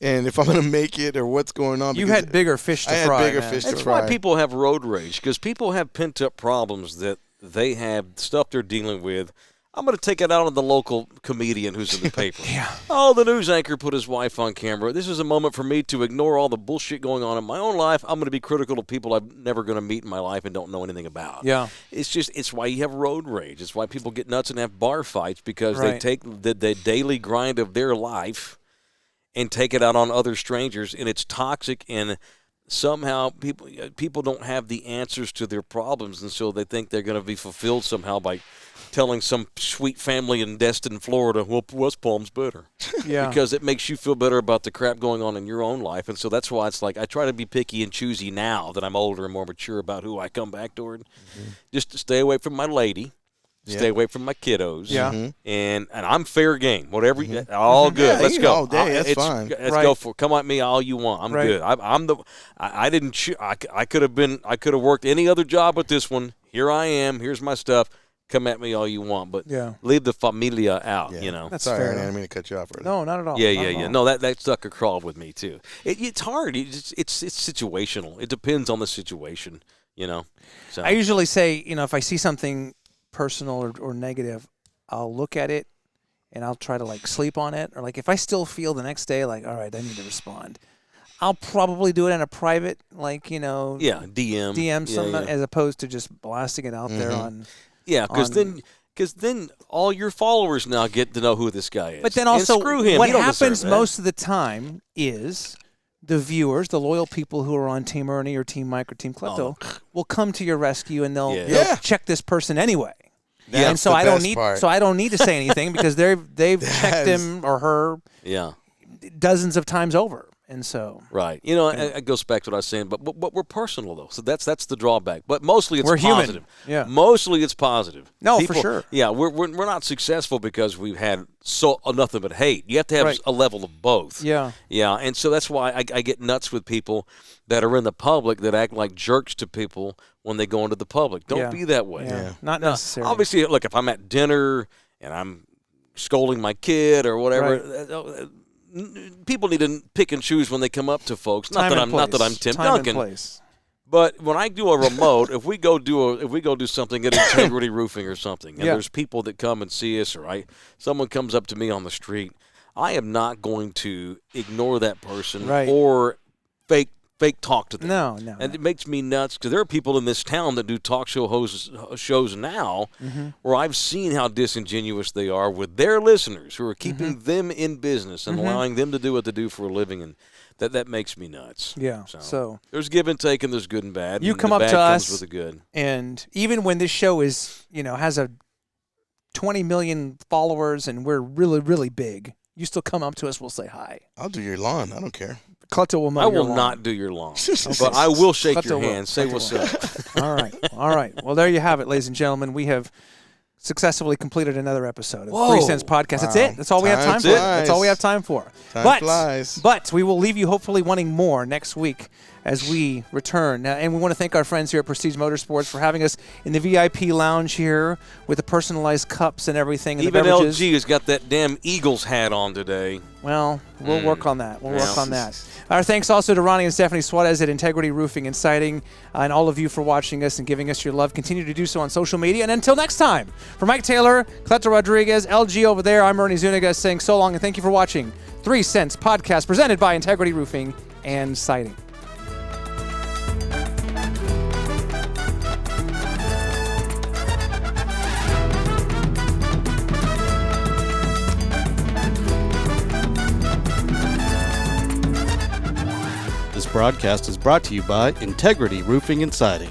Speaker 3: And if I'm going to make it or what's going on.
Speaker 2: You had bigger fish to fry.
Speaker 3: I had bigger
Speaker 2: man.
Speaker 3: fish to
Speaker 4: That's
Speaker 3: fry.
Speaker 4: why people have road rage, because people have pent-up problems that they have, stuff they're dealing with. I'm going to take it out on the local comedian who's in the paper.
Speaker 2: Yeah.
Speaker 4: Oh, the news anchor put his wife on camera. This is a moment for me to ignore all the bullshit going on in my own life. I'm going to be critical of people I'm never going to meet in my life and don't know anything about.
Speaker 2: Yeah.
Speaker 4: It's why you have road rage. It's why people get nuts and have bar fights, because they
Speaker 2: Right.
Speaker 4: take the daily grind of their life and take it out on other strangers, and it's toxic. And somehow people don't have the answers to their problems, and so they think they're going to be fulfilled somehow by telling some sweet family in Destin, Florida, well, West Palm's better.
Speaker 2: Yeah.
Speaker 4: Because it makes you feel better about the crap going on in your own life. And so that's why it's like I try to be picky and choosy now that I'm older and more mature about who I come back toward. Just to stay away from my lady. Stay away from my kiddos.
Speaker 2: Yeah.
Speaker 4: And I'm fair game. Whatever, all good.
Speaker 3: Yeah,
Speaker 4: Let's
Speaker 3: you
Speaker 4: go.
Speaker 3: all day, that's fine.
Speaker 4: Let's
Speaker 2: Right.
Speaker 4: go for it. Come at me all you want. I'm
Speaker 2: Right.
Speaker 4: good. I didn't. I could have worked any other job with this one. Here I am. Here's my stuff. Come at me all you want, but leave the familia out.
Speaker 3: Yeah.
Speaker 4: You know.
Speaker 2: That's
Speaker 3: Sorry,
Speaker 2: fair.
Speaker 3: Ernie, I didn't mean to cut you off. Earlier.
Speaker 2: No, not at all.
Speaker 4: Yeah,
Speaker 2: Not
Speaker 4: yeah,
Speaker 2: at
Speaker 4: yeah.
Speaker 2: all.
Speaker 4: No, that stuck a crawl with me too. It's hard. It's situational. It depends on the situation. You know. So
Speaker 2: I usually say, if I see something personal or negative, I'll look at it and I'll try to sleep on it, or if I still feel the next day all right, I need to respond, I'll probably do it in a private DM someone, as opposed to just blasting it out there on.
Speaker 4: Yeah, because then all your followers now get to know who this guy is.
Speaker 2: But then also,
Speaker 4: and screw him.
Speaker 2: what
Speaker 4: He don't
Speaker 2: happens
Speaker 4: deserve that.
Speaker 2: most of the time is the viewers, the loyal people who are on Team Ernie or Team Mike or Team Klepto, will come to your rescue, and they'll
Speaker 3: Yeah.
Speaker 2: check this person anyway.
Speaker 3: That's
Speaker 2: and so
Speaker 3: the
Speaker 2: I don't
Speaker 3: best
Speaker 2: need
Speaker 3: part.
Speaker 2: so I don't need to say anything because they've checked him or her dozens of times over. And so
Speaker 4: right, it goes back to what I was saying, but we're personal though, so that's the drawback. But mostly it's
Speaker 2: We're human.
Speaker 4: positive.
Speaker 2: Yeah.
Speaker 4: Mostly it's positive.
Speaker 2: No, for sure.
Speaker 4: Yeah, we're not successful because we've had nothing but hate. You have to have
Speaker 2: Right.
Speaker 4: a level of both.
Speaker 2: Yeah.
Speaker 4: Yeah, and so that's why I get nuts with people that are in the public that act like jerks to people when they go into the public. Don't be that way.
Speaker 2: Yeah. Not
Speaker 4: Now,
Speaker 2: necessarily.
Speaker 4: obviously, look, if I'm at dinner and I'm scolding my kid or whatever. People need to pick and choose when they come up to folks. Not that I'm Tim
Speaker 2: Time
Speaker 4: Duncan,
Speaker 2: and place.
Speaker 4: but when I do a remote, if we go do something at Integrity Roofing or something, and there's people that come and see us, or someone comes up to me on the street, I am not going to ignore that person or fake talk to them.
Speaker 2: No.
Speaker 4: And it makes me nuts because there are people in this town that do talk shows now where I've seen how disingenuous they are with their listeners who are keeping them in business and allowing them to do what they do for a living, and that makes me nuts.
Speaker 2: Yeah. So
Speaker 4: there's give and take, and there's good and bad.
Speaker 2: You
Speaker 4: and
Speaker 2: come
Speaker 4: the
Speaker 2: up
Speaker 4: bad
Speaker 2: to
Speaker 4: comes
Speaker 2: us,
Speaker 4: with the good.
Speaker 2: And even when this show is, has a 20 million followers and we're really, really big, you still come up to us, we'll say hi.
Speaker 3: I'll do your lawn. I don't care.
Speaker 2: Klepto will mow
Speaker 4: I
Speaker 2: your
Speaker 4: will
Speaker 2: lawn.
Speaker 4: not do your lawn, but I will shake
Speaker 2: Klepto
Speaker 4: your
Speaker 2: will.
Speaker 4: hand. Say
Speaker 2: Klepto
Speaker 4: what's
Speaker 2: will.
Speaker 4: up.
Speaker 2: All right. Well, there you have it, ladies and gentlemen. We have successfully completed another episode of
Speaker 4: Whoa.
Speaker 2: 3 Cents Podcast. That's it. That's all we have time
Speaker 3: Time
Speaker 2: for.
Speaker 3: flies.
Speaker 2: That's all we have time for.
Speaker 3: Time flies.
Speaker 2: But we will leave you hopefully wanting more next week as we return. And we want to thank our friends here at Prestige Motorsports for having us in the VIP lounge here with the personalized cups and everything. And
Speaker 4: Even
Speaker 2: the beverages.
Speaker 4: LG has got that damn Eagles hat on today.
Speaker 2: Well, we'll work on that. We'll work
Speaker 4: Yeah.
Speaker 2: on that. Our thanks also to Ronnie and Stephanie Suarez at Integrity Roofing and Siding, and all of you for watching us and giving us your love. Continue to do so on social media. And until next time, for Mike Taylor, Klepto Rodriguez, LG over there, I'm Ernie Zuniga saying so long and thank you for watching 3 Cents Podcast presented by Integrity Roofing and Siding.
Speaker 1: This broadcast is brought to you by Integrity Roofing and Siding.